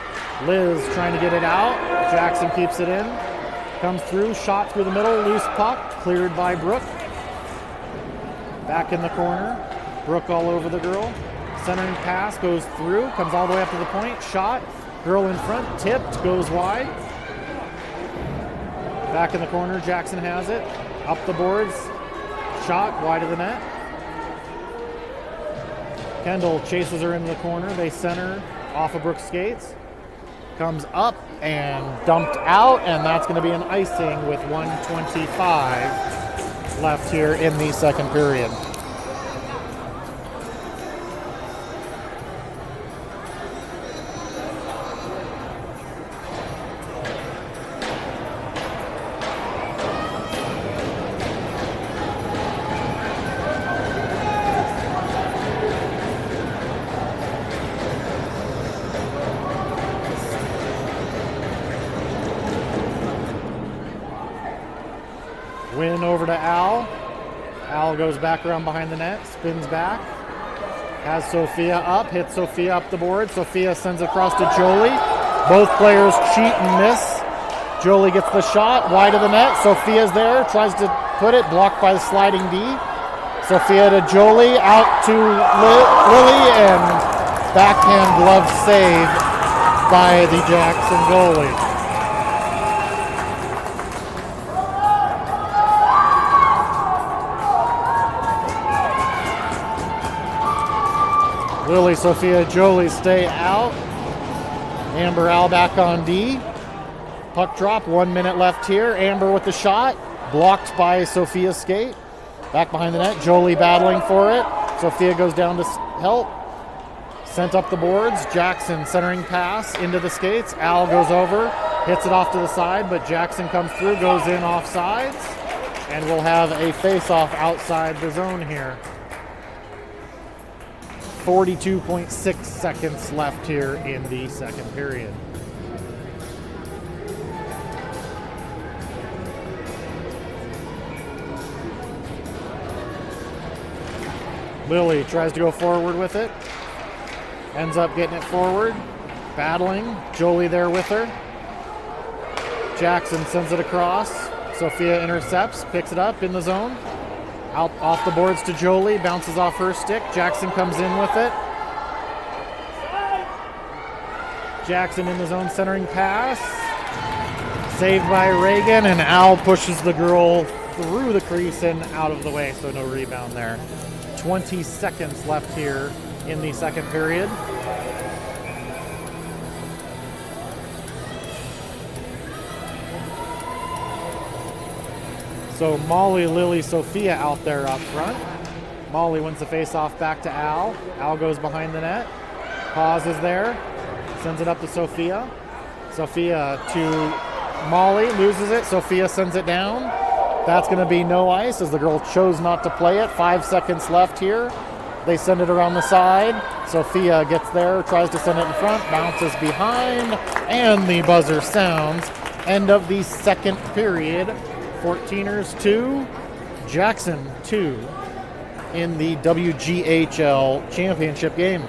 Liz trying to get it out. Jackson keeps it in. Comes through, shot through the middle, loose puck, cleared by Brooke. Back in the corner. Brooke all over the girl. Centering pass goes through, comes all the way up to the point. Shot, girl in front, tipped, goes wide. Back in the corner, Jackson has it. Up the boards, shot, wide of the net. Kendall chases her into the corner. They center off of Brooke's skates. Comes up and dumped out, and that's going to be an icing with 1:25 left here in the second period. Win over to Al. Al goes back around behind the net, spins back, has Sophia up, hits Sophia up the board. Sophia sends it across to Jolie. Both players cheat and miss. Jolie gets the shot, wide of the net. Sophia's there, tries to put it, blocked by the sliding D. Sophia to Jolie, out to Lily, and backhand glove save by the Jackson goalie. Lily, Sophia, Jolie stay out. Amber, Al back on D. Puck drop, 1 minute left here. Amber with the shot, blocked by Sophia's skate. Back behind the net, Jolie battling for it. Sophia goes down to help. Sent up the boards. Jackson centering pass into the skates. Al goes over, hits it off to the side, but Jackson comes through, goes in offsides, and we'll have a face-off outside the zone here. 42.6 seconds left here in the second period. Lily tries to go forward with it. Ends up getting it forward. Battling. Jolie there with her. Jackson sends it across. Sophia intercepts. Picks it up in the zone. Out off the boards to Jolie. Bounces off her stick. Jackson comes in with it. Jackson in the zone centering pass. Saved by Reagan, and Al pushes the girl through the crease and out of the way, so no rebound there. 20 seconds left here in the second period. So Molly, Lily, Sophia out there up front. Molly wins the face-off back to Al. Al goes behind the net. Pauses there. Sends it up to Sophia. Sophia to Molly, loses it. Sophia sends it down. That's going to be no ice as the girl chose not to play it. 5 seconds left here. They send it around the side. Sophia gets there, tries to send it in front, bounces behind, and the buzzer sounds. End of the second period. 14ers 2, Jackson 2 in the WGHL championship game.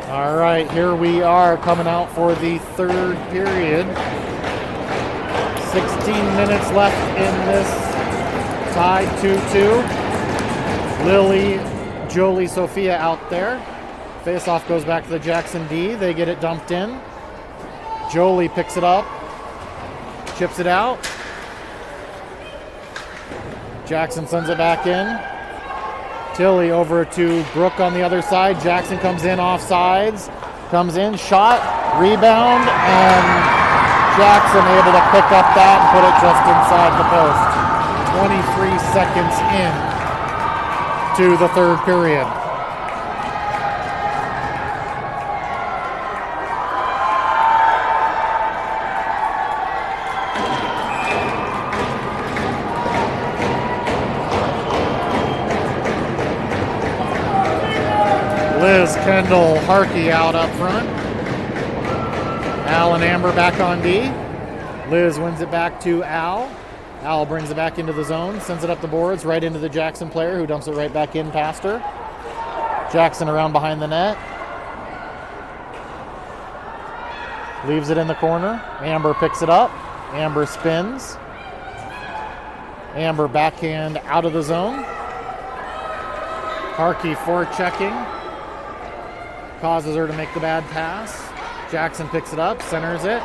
All right, here we are coming out for the third period. 16 minutes left in this, tied 2-2. Lily, Jolie, Sophia out there. Face-off goes back to the Jackson D. They get it dumped in. Jolie picks it up, chips it out. Jackson sends it back in. Tilly over to Brooke on the other side. Jackson comes in off sides. Comes in, shot, rebound, and Jackson able to pick up that and put it just inside the post. 23 seconds in to the third period. Liz, Kendall, Harkey out up front. Al and Amber back on D. Liz wins it back to Al. Al brings it back into the zone, sends it up the boards, right into the Jackson player who dumps it right back in past her. Jackson around behind the net. Leaves it in the corner. Amber picks it up. Amber spins. Amber backhand out of the zone. Harkey forechecking. causes her to make the bad pass. Jackson picks it up, centers it.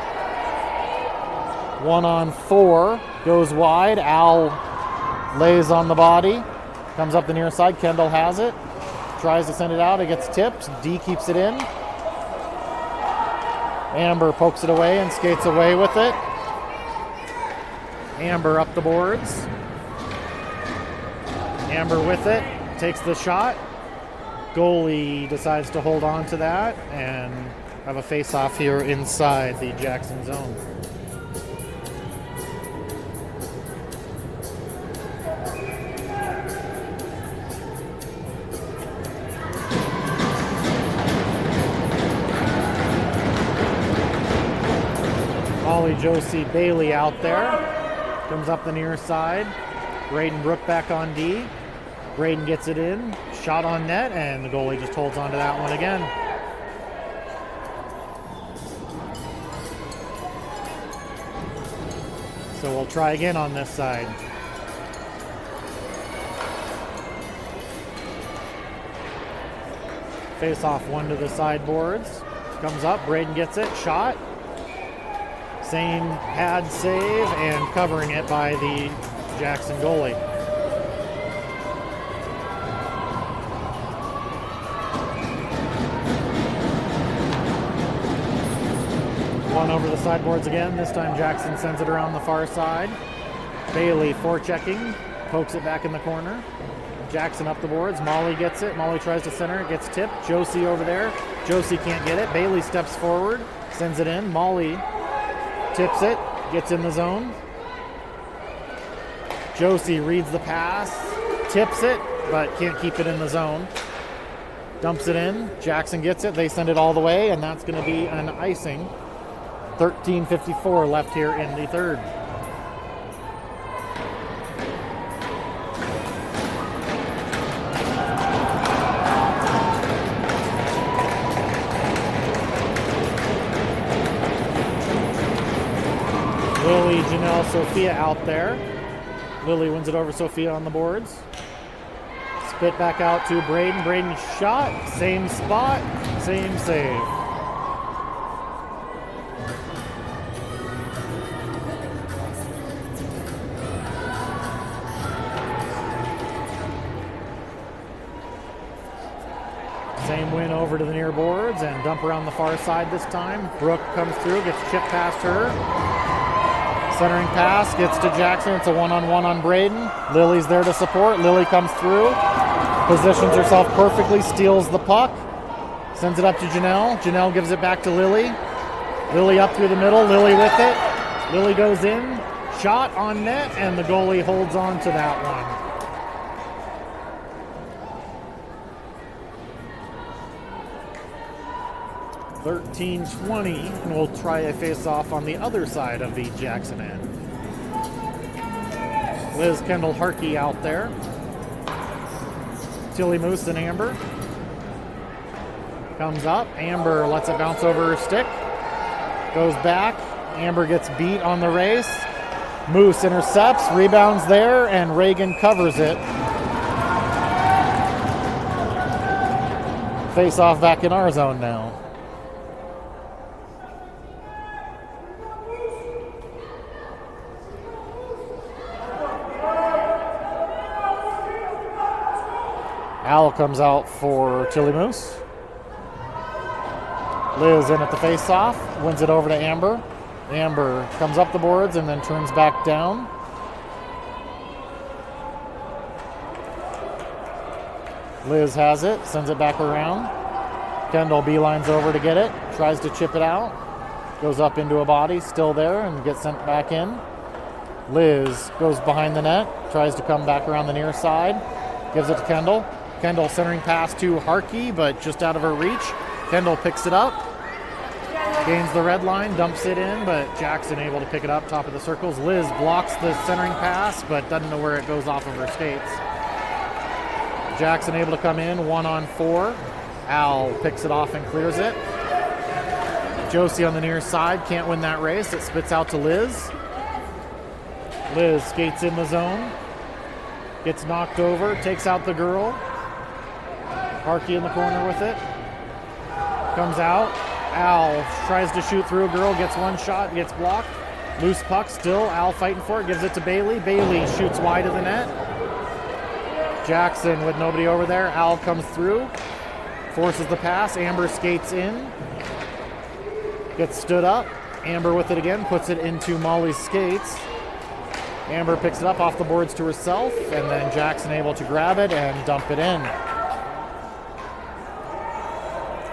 1-on-4, goes wide. Al lays on the body, comes up the near side. Kendall has it, tries to send it out. It gets tipped. D keeps it in. Amber pokes it away and skates away with it. Amber up the boards. Amber with it, takes the shot. Goalie decides to hold on to that and have a face-off here inside the Jackson zone. Molly, Josie, Bailey out there. Comes up the near side. Braden Brook back on D. Braden gets it in. Shot on net, and the goalie just holds on to that one again. So we'll try again on this side. Face off one to the sideboards. Comes up, Braden gets it, shot. Same pad save and covering it by the Jackson goalie. One over the sideboards again. This time Jackson sends it around the far side. Bailey forechecking, pokes it back in the corner. Jackson up the boards. Molly gets it. Molly tries to center. It gets tipped. Josie over there. Josie can't get it. Bailey steps forward, sends it in. Molly tips it, gets in the zone. Josie reads the pass, tips it, but can't keep it in the zone. Dumps it in. Jackson gets it. They send it all the way, and that's going to be an icing. 13:54 left here in the third. Lily, Janelle, Sophia out there. Lily wins it over Sophia on the boards. Spit back out to Braden. Braden shot, same spot, same save. Same win over to the near boards and dump around the far side this time. Brooke comes through, gets chipped past her. Centering pass, gets to Jackson. It's a one-on-one on Braden. Lily's there to support. Lily comes through, positions herself perfectly, steals the puck, sends it up to Janelle. Janelle gives it back to Lily. Lily up through the middle, Lily with it. Lily goes in, shot on net, and the goalie holds on to that one. $13-20, and we'll try a face-off on the other side of the Jackson end. Liz Kendall Harkey out there. Tilly Moose and Amber. Comes up. Amber lets it bounce over her stick. Goes back. Amber gets beat on the race. Moose intercepts, rebounds there, and Reagan covers it. Face-off back in our zone now. Al comes out for Tilly Moose. Liz in at the face-off, wins it over to Amber. Amber comes up the boards and then turns back down. Liz has it, sends it back around. Kendall beelines over to get it, tries to chip it out. Goes up into a body, still there, and gets sent back in. Liz goes behind the net, tries to come back around the near side. Gives it to Kendall. Kendall centering pass to Harkey, but just out of her reach. Kendall picks it up, gains the red line, dumps it in, but Jackson able to pick it up top of the circles. Liz blocks the centering pass, but doesn't know where it goes off of her skates. Jackson able to come in, 1-on-4. Al picks it off and clears it. Josie on the near side, can't win that race. It spits out to Liz. Liz skates in the zone. Gets knocked over, takes out the girl. Harkey in the corner with it. comes out. Al tries to shoot through a girl, gets one shot, gets blocked. Loose puck still. Al fighting for it, gives it to Bailey. Bailey shoots wide of the net. Jackson with nobody over there. Al comes through, forces the pass. Amber skates in, gets stood up. Amber with it again, puts it into Molly's skates. Amber picks it up off the boards to herself, and then Jackson able to grab it and dump it in.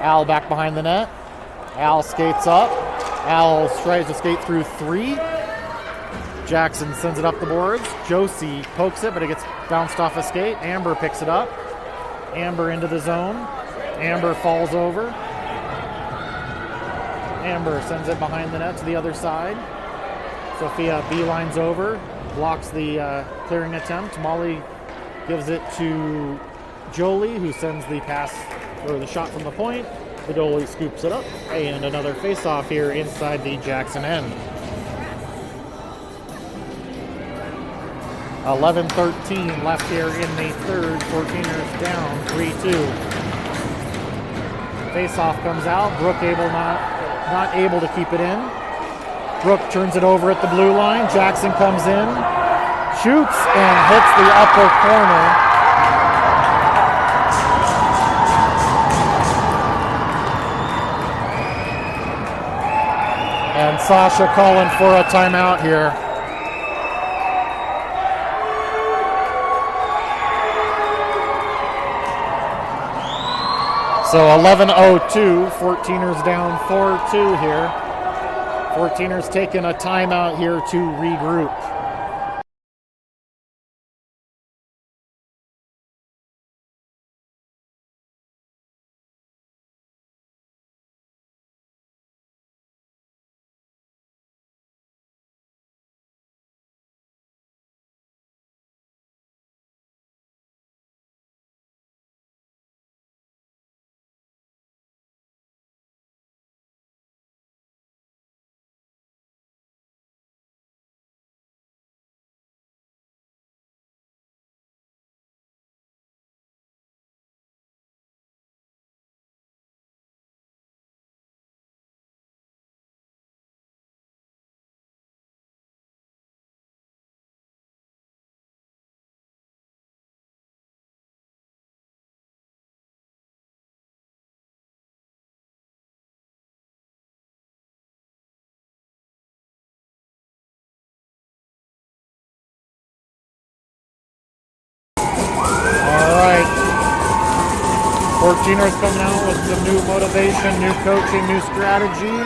Al back behind the net. Al skates up. Al tries to skate through 3. Jackson sends it up the boards. Josie pokes it, but it gets bounced off a skate. Amber picks it up. Amber into the zone. Amber falls over. Amber sends it behind the net to the other side. Sophia beelines over, blocks the clearing attempt. Molly gives it to Jolie, who sends the pass or the shot from the point. The goalie scoops it up, and another face-off here inside the Jackson end. 11:13 left here in the third. 14ers down 3-2. Face-off comes out. Brooke not able to keep it in. Brooke turns it over at the blue line. Jackson comes in, shoots, and hits the upper corner. And Sasha calling for a timeout here. So 11:02, 14ers down 4-2 here. 14ers taking a timeout here to regroup. All right. 14ers coming out with some new motivation, new coaching, new strategy.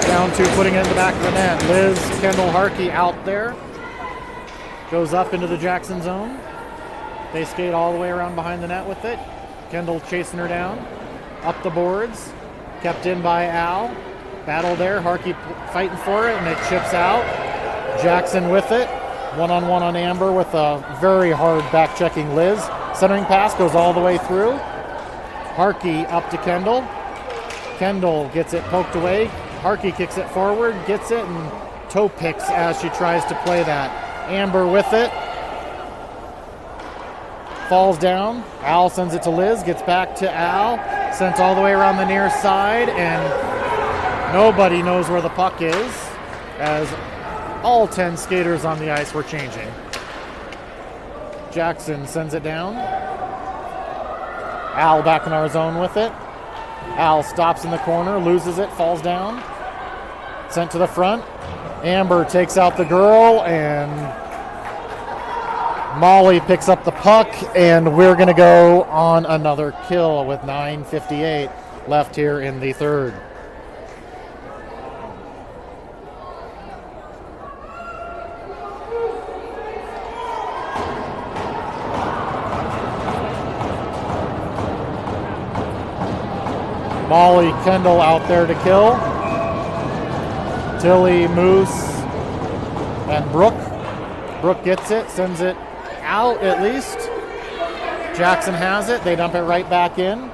Down to putting it in the back of the net. Liz Kendall Harkey out there. Goes up into the Jackson zone. They skate all the way around behind the net with it. Kendall chasing her down. Up the boards. Kept in by Al. Battle there. Harkey fighting for it, and it chips out. Jackson with it. One-on-one on Amber with a very hard back-checking Liz. Centering pass goes all the way through. Harkey up to Kendall. Kendall gets it poked away. Harkey kicks it forward, gets it, and toe picks as she tries to play that. Amber with it. Falls down. Al sends it to Liz, gets back to Al. Sent all the way around the near side, and nobody knows where the puck is as all 10 skaters on the ice were changing. Jackson sends it down. Al back in our zone with it. Al stops in the corner, loses it, falls down. Sent to the front. Amber takes out the girl, and Molly picks up the puck, and we're going to go on another kill with 9:58 left here in the third. Molly Kendall out there to kill. Tilly, Moose, and Brooke. Brooke gets it, sends it out at least. Jackson has it. They dump it right back in.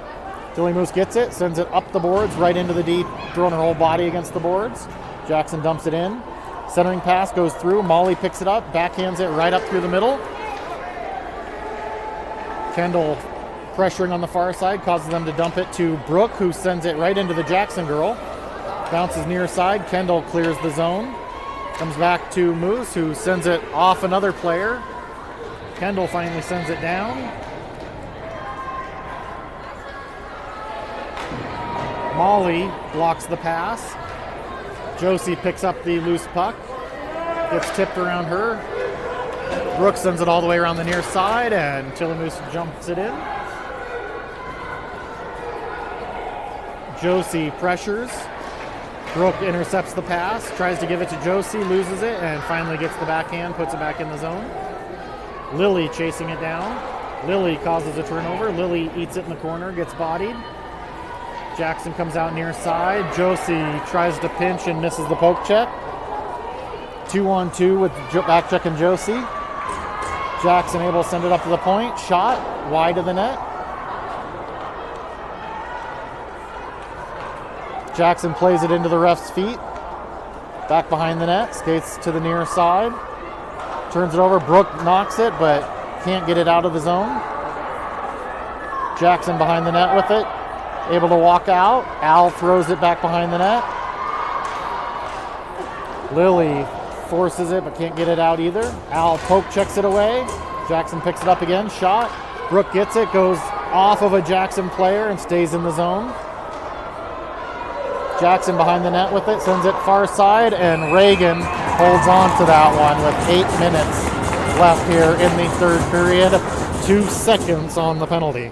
Tilly Moose gets it, sends it up the boards, right into the deep, throwing her whole body against the boards. Jackson dumps it in. Centering pass goes through. Molly picks it up, backhands it right up through the middle. Kendall pressuring on the far side, causes them to dump it to Brooke, who sends it right into the Jackson girl. Bounces near side. Kendall clears the zone. Comes back to Moose, who sends it off another player. Kendall finally sends it down. Molly blocks the pass. Josie picks up the loose puck. Gets tipped around her. Brooke sends it all the way around the near side, and Tilly Moose jumps it in. Josie pressures. Brooke intercepts the pass, tries to give it to Josie, loses it, and finally gets the backhand, puts it back in the zone. Lily chasing it down. Lily causes a turnover. Lily eats it in the corner, gets bodied. Jackson comes out near side. Josie tries to pinch and misses the poke check. 2-on-2 with back check and Josie. Jackson able to send it up to the point. Shot wide of the net. Jackson plays it into the ref's feet. Back behind the net. Skates to the near side. Turns it over. Brooke knocks it, but can't get it out of the zone. Jackson behind the net with it. Able to walk out. Al throws it back behind the net. Lily forces it, but can't get it out either. Al poke checks it away. Jackson picks it up again. Shot. Brooke gets it. Goes off of a Jackson player and stays in the zone. Jackson behind the net with it, sends it far side, and Reagan holds on to that one with 8 minutes left here in the third period. 2 seconds on the penalty.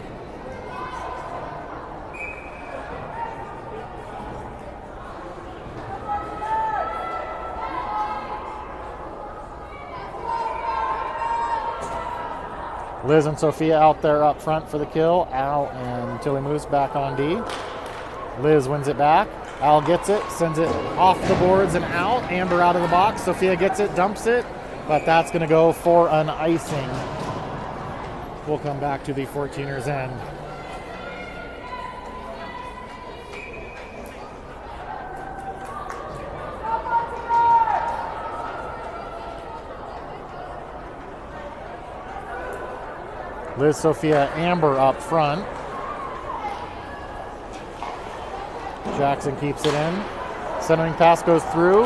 Liz and Sophia out there up front for the kill. Al and Tilly Moose back on D. Liz wins it back. Al gets it, sends it off the boards and out. Amber out of the box. Sophia gets it, dumps it, but that's going to go for an icing. We'll come back to the 14ers end. Liz, Sophia, Amber up front. Jackson keeps it in. Centering pass goes through.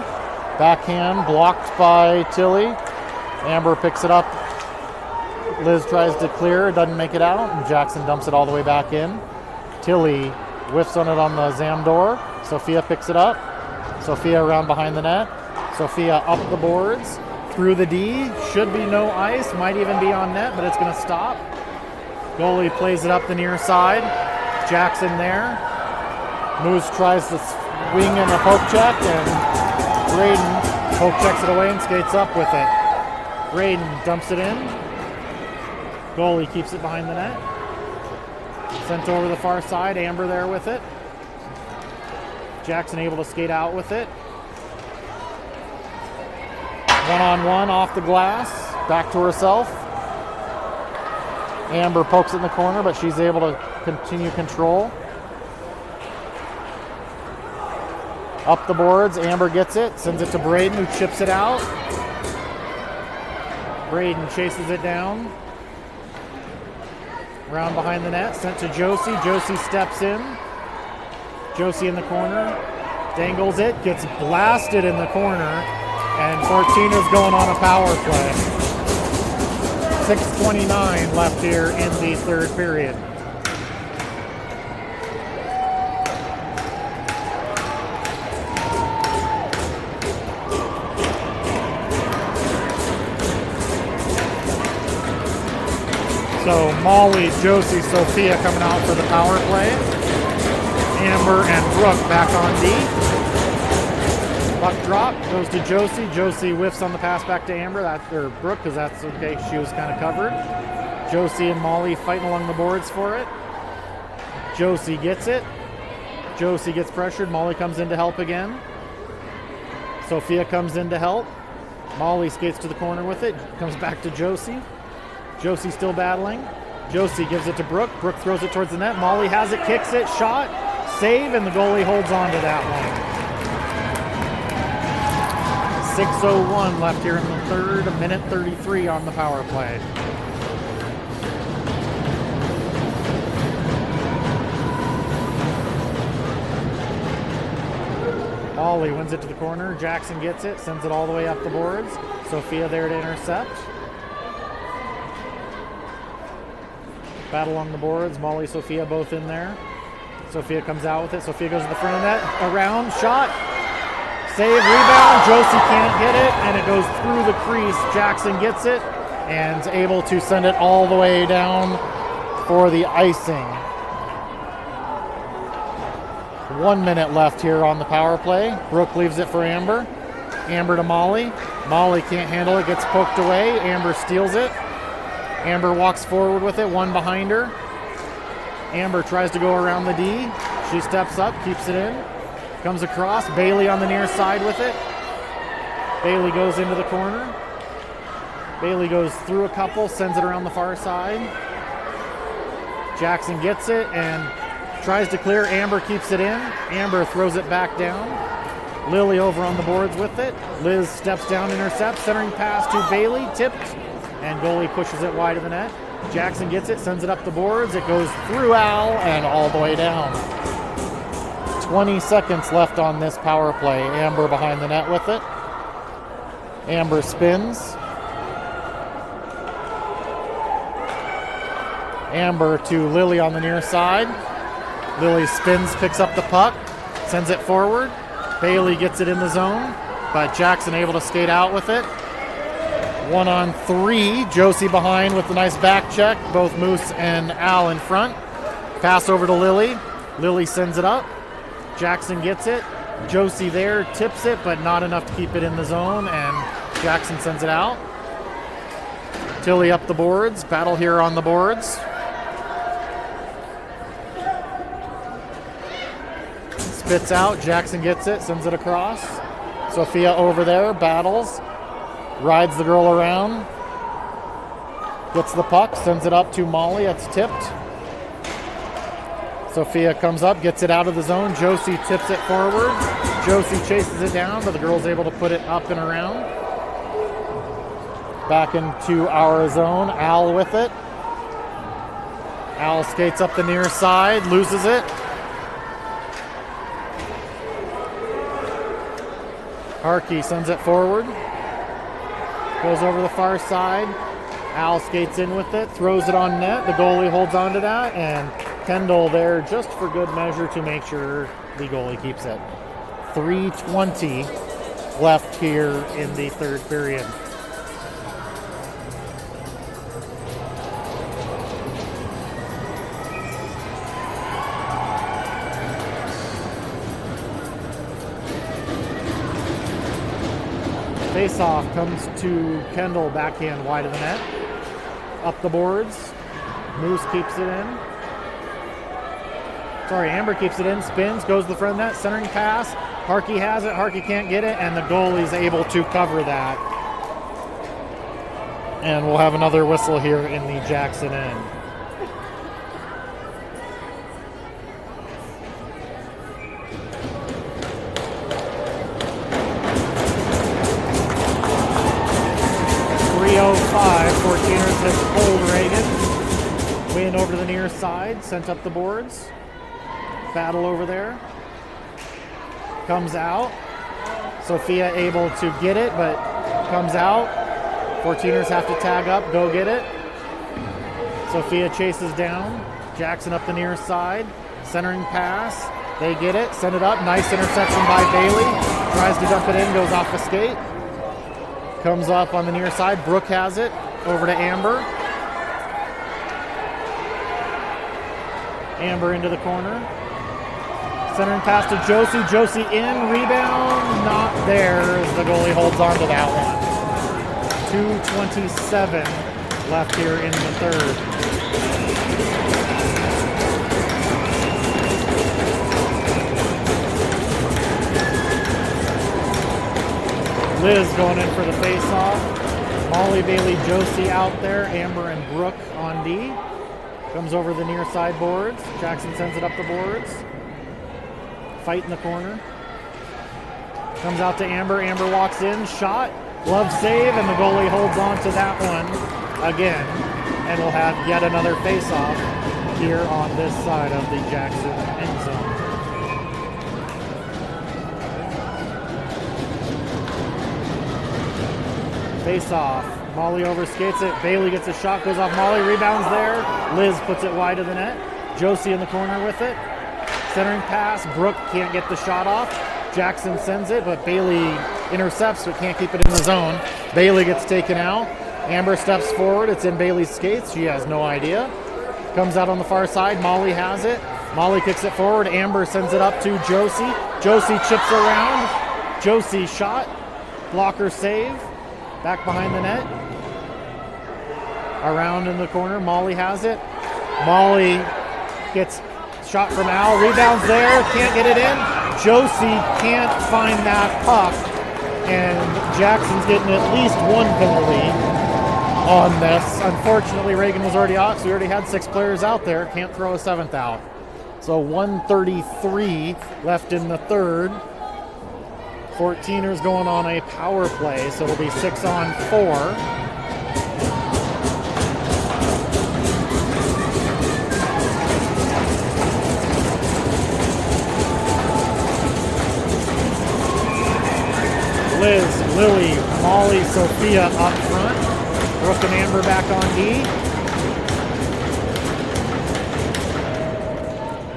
Backhand blocked by Tilly. Amber picks it up. Liz tries to clear, doesn't make it out, and Jackson dumps it all the way back in. Tilly whiffs on it on the Zamdor. Sophia picks it up. Sophia around behind the net. Sophia up the boards. Through the D. Should be no ice. Might even be on net, but it's going to stop. Goalie plays it up the near side. Jackson there. Moose tries to swing in a poke check, and Braden poke checks it away and skates up with it. Braden dumps it in. Goalie keeps it behind the net. Sent over the far side. Amber there with it. Jackson able to skate out with it. One-on-one off the glass. Back to herself. Amber pokes it in the corner, but she's able to continue control. Up the boards, Amber gets it, sends it to Braden, who chips it out. Braden chases it down. Round behind the net, sent to Josie. Josie steps in. Josie in the corner, dangles it, gets blasted in the corner, and Fortina's going on a power play. 6:29 left here in the third period. So Molly, Josie, Sophia coming out for the power play. Amber and Brooke back on D. Puck drop, goes to Josie. Josie whiffs on the pass back to Amber, or Brooke, because that's okay. She was kind of covered. Josie and Molly fighting along the boards for it. Josie gets it. Josie gets pressured. Molly comes in to help again. Sophia comes in to help. Molly skates to the corner with it. Comes back to Josie. Josie still battling. Josie gives it to Brooke. Brooke throws it towards the net. Molly has it, kicks it, shot, save, and the goalie holds on to that one. 6:01 left here in the third, a minute 33 on the power play. Molly wins it to the corner. Jackson gets it, sends it all the way up the boards. Sophia there to intercept. Battle on the boards. Molly, Sophia both in there. Sophia comes out with it. Sophia goes to the front of net. Around, shot. Save, rebound. Josie can't get it, and it goes through the crease. Jackson gets it and is able to send it all the way down for the icing. 1 minute left here on the power play. Brooke leaves it for Amber. Amber to Molly. Molly can't handle it, gets poked away. Amber steals it. Amber walks forward with it, one behind her. Amber tries to go around the D. She steps up, keeps it in. Comes across. Bailey on the near side with it. Bailey goes into the corner. Bailey goes through a couple, sends it around the far side. Jackson gets it and tries to clear. Amber keeps it in. Amber throws it back down. Lily over on the boards with it. Liz steps down, intercepts. Centering pass to Bailey, tipped, and goalie pushes it wide of the net. Jackson gets it, sends it up the boards. It goes through Al and all the way down. 20 seconds left on this power play. Amber behind the net with it. Amber spins. Amber to Lily on the near side. Lily spins, picks up the puck, sends it forward. Bailey gets it in the zone, but Jackson able to skate out with it. 1-on-3. Josie behind with the nice back check. Both Moose and Al in front. Pass over to Lily. Lily sends it up. Jackson gets it. Josie there, tips it, but not enough to keep it in the zone, and Jackson sends it out. Tilly up the boards. Battle here on the boards. Spits out. Jackson gets it, sends it across. Sophia over there, battles. Rides the girl around. Gets the puck, sends it up to Molly. It's tipped. Sophia comes up, gets it out of the zone. Josie tips it forward. Josie chases it down, but the girl's able to put it up and around. Back into our zone. Al with it. Al skates up the near side, loses it. Harkey sends it forward. Goes over the far side. Al skates in with it, throws it on net. The goalie holds on to that, and Kendall there just for good measure to make sure the goalie keeps it. 3:20 left here in the third period. Face-off comes to Kendall, backhand wide of the net. Up the boards. Moose keeps it in. Amber keeps it in, spins, goes to the front of the net, centering pass. Harkey has it, Harkey can't get it, and the goalie's able to cover that. And we'll have another whistle here in the Jackson end. Fortiners has pulled Reagan. Win over to the near side, sent up the boards. Battle over there. Comes out. Sophia able to get it, but comes out. Fortiners have to tag up, go get it. Sophia chases down. Jackson up the near side. Centering pass. They get it, send it up. Nice interception by Bailey. Tries to dump it in, goes off the skate. Comes up on the near side. Brooke has it. Over to Amber. Amber into the corner. Centering pass to Josie. Josie in. Rebound. Not there as the goalie holds on to that one. 2:27 left here in the third. Liz going in for the face-off. Molly, Bailey, Josie out there. Amber and Brooke on D. Comes over the near side boards. Jackson sends it up the boards. Fight in the corner. Comes out to Amber. Amber walks in. Shot. Glove save, and the goalie holds on to that one again. And we'll have yet another face-off here on this side of the Jackson end zone. Face off. Molly overskates it. Bailey gets a shot, goes off Molly, rebounds there. Liz puts it wide of the net. Josie in the corner with it. Centering pass. Brooke can't get the shot off. Jackson sends it, but Bailey intercepts, but can't keep it in the zone. Bailey gets taken out. Amber steps forward. It's in Bailey's skates. She has no idea. Comes out on the far side. Molly has it. Molly kicks it forward. Amber sends it up to Josie. Josie chips around. Josie shot. Blocker save. Back behind the net. Around in the corner. Molly has it. Molly gets shot from Al. Rebounds there. Can't get it in. Josie can't find that puck. And Jackson's getting at least one penalty on this. Unfortunately, Reagan was already out, so we already had 6 players out there. Can't throw a 7th out. So 1:33 left in the third. 14ers going on a power play, so it'll be 6-on-4. Liz, Lily, Molly, Sophia up front. Brooke and Amber back on D.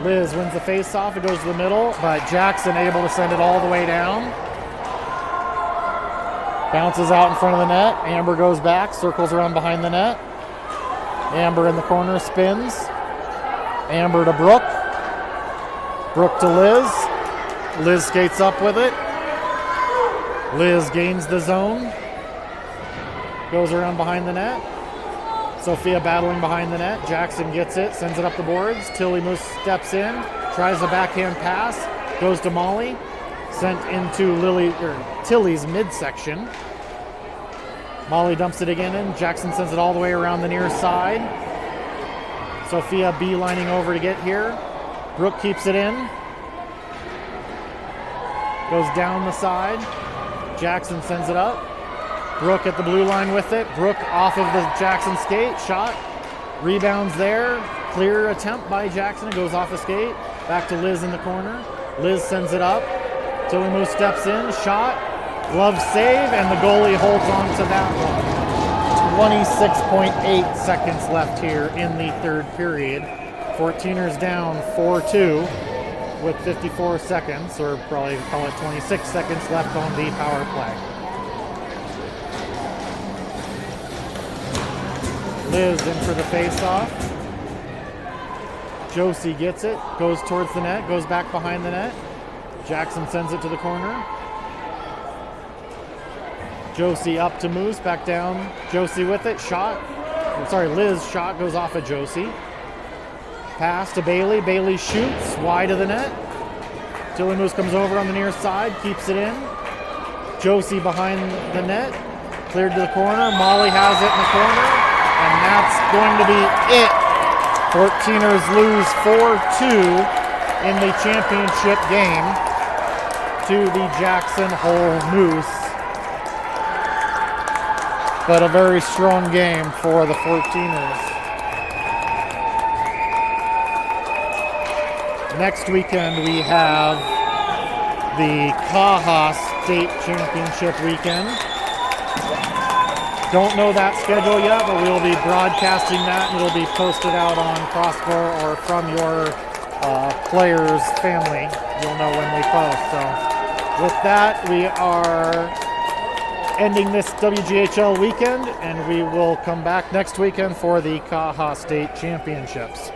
Liz wins the face-off. It goes to the middle, but Jackson able to send it all the way down. Bounces out in front of the net. Amber goes back, circles around behind the net. Amber in the corner, spins. Amber to Brooke. Brooke to Liz. Liz skates up with it. Liz gains the zone. Goes around behind the net. Sophia battling behind the net. Jackson gets it, sends it up the boards. Tilly Moose steps in, tries a backhand pass, goes to Molly. Sent into Tilly's midsection. Molly dumps it again in. Jackson sends it all the way around the near side. Sophia beelining over to get here. Brooke keeps it in. Goes down the side. Jackson sends it up. Brooke at the blue line with it. Brooke off of the Jackson skate. Shot. Rebounds there. Clear attempt by Jackson. It goes off a skate. Back to Liz in the corner. Liz sends it up. Tilly Moose steps in. Shot. Glove save. And the goalie holds on to that one. 26.8 seconds left here in the third period. 14ers down 4-2 with 54 seconds, or probably call it 26 seconds left on the power play. Liz in for the face-off. Josie gets it, goes towards the net, goes back behind the net. Jackson sends it to the corner. Josie up to Moose, back down. Josie with it, shot. Liz shot goes off of Josie. Pass to Bailey. Bailey shoots wide of the net. Tilly Moose comes over on the near side, keeps it in. Josie behind the net, cleared to the corner. Molly has it in the corner, and that's going to be it. 14ers lose 4-2 in the championship game to the Jackson Hole Moose. But a very strong game for the 14ers. Next weekend we have the Kaha State Championship weekend. Don't know that schedule yet, but we'll be broadcasting that, and it'll be posted out on Crossbar or from your players' family. You'll know when we post. So with that, we are ending this WGHL weekend, and we will come back next weekend for the Kaha State Championships.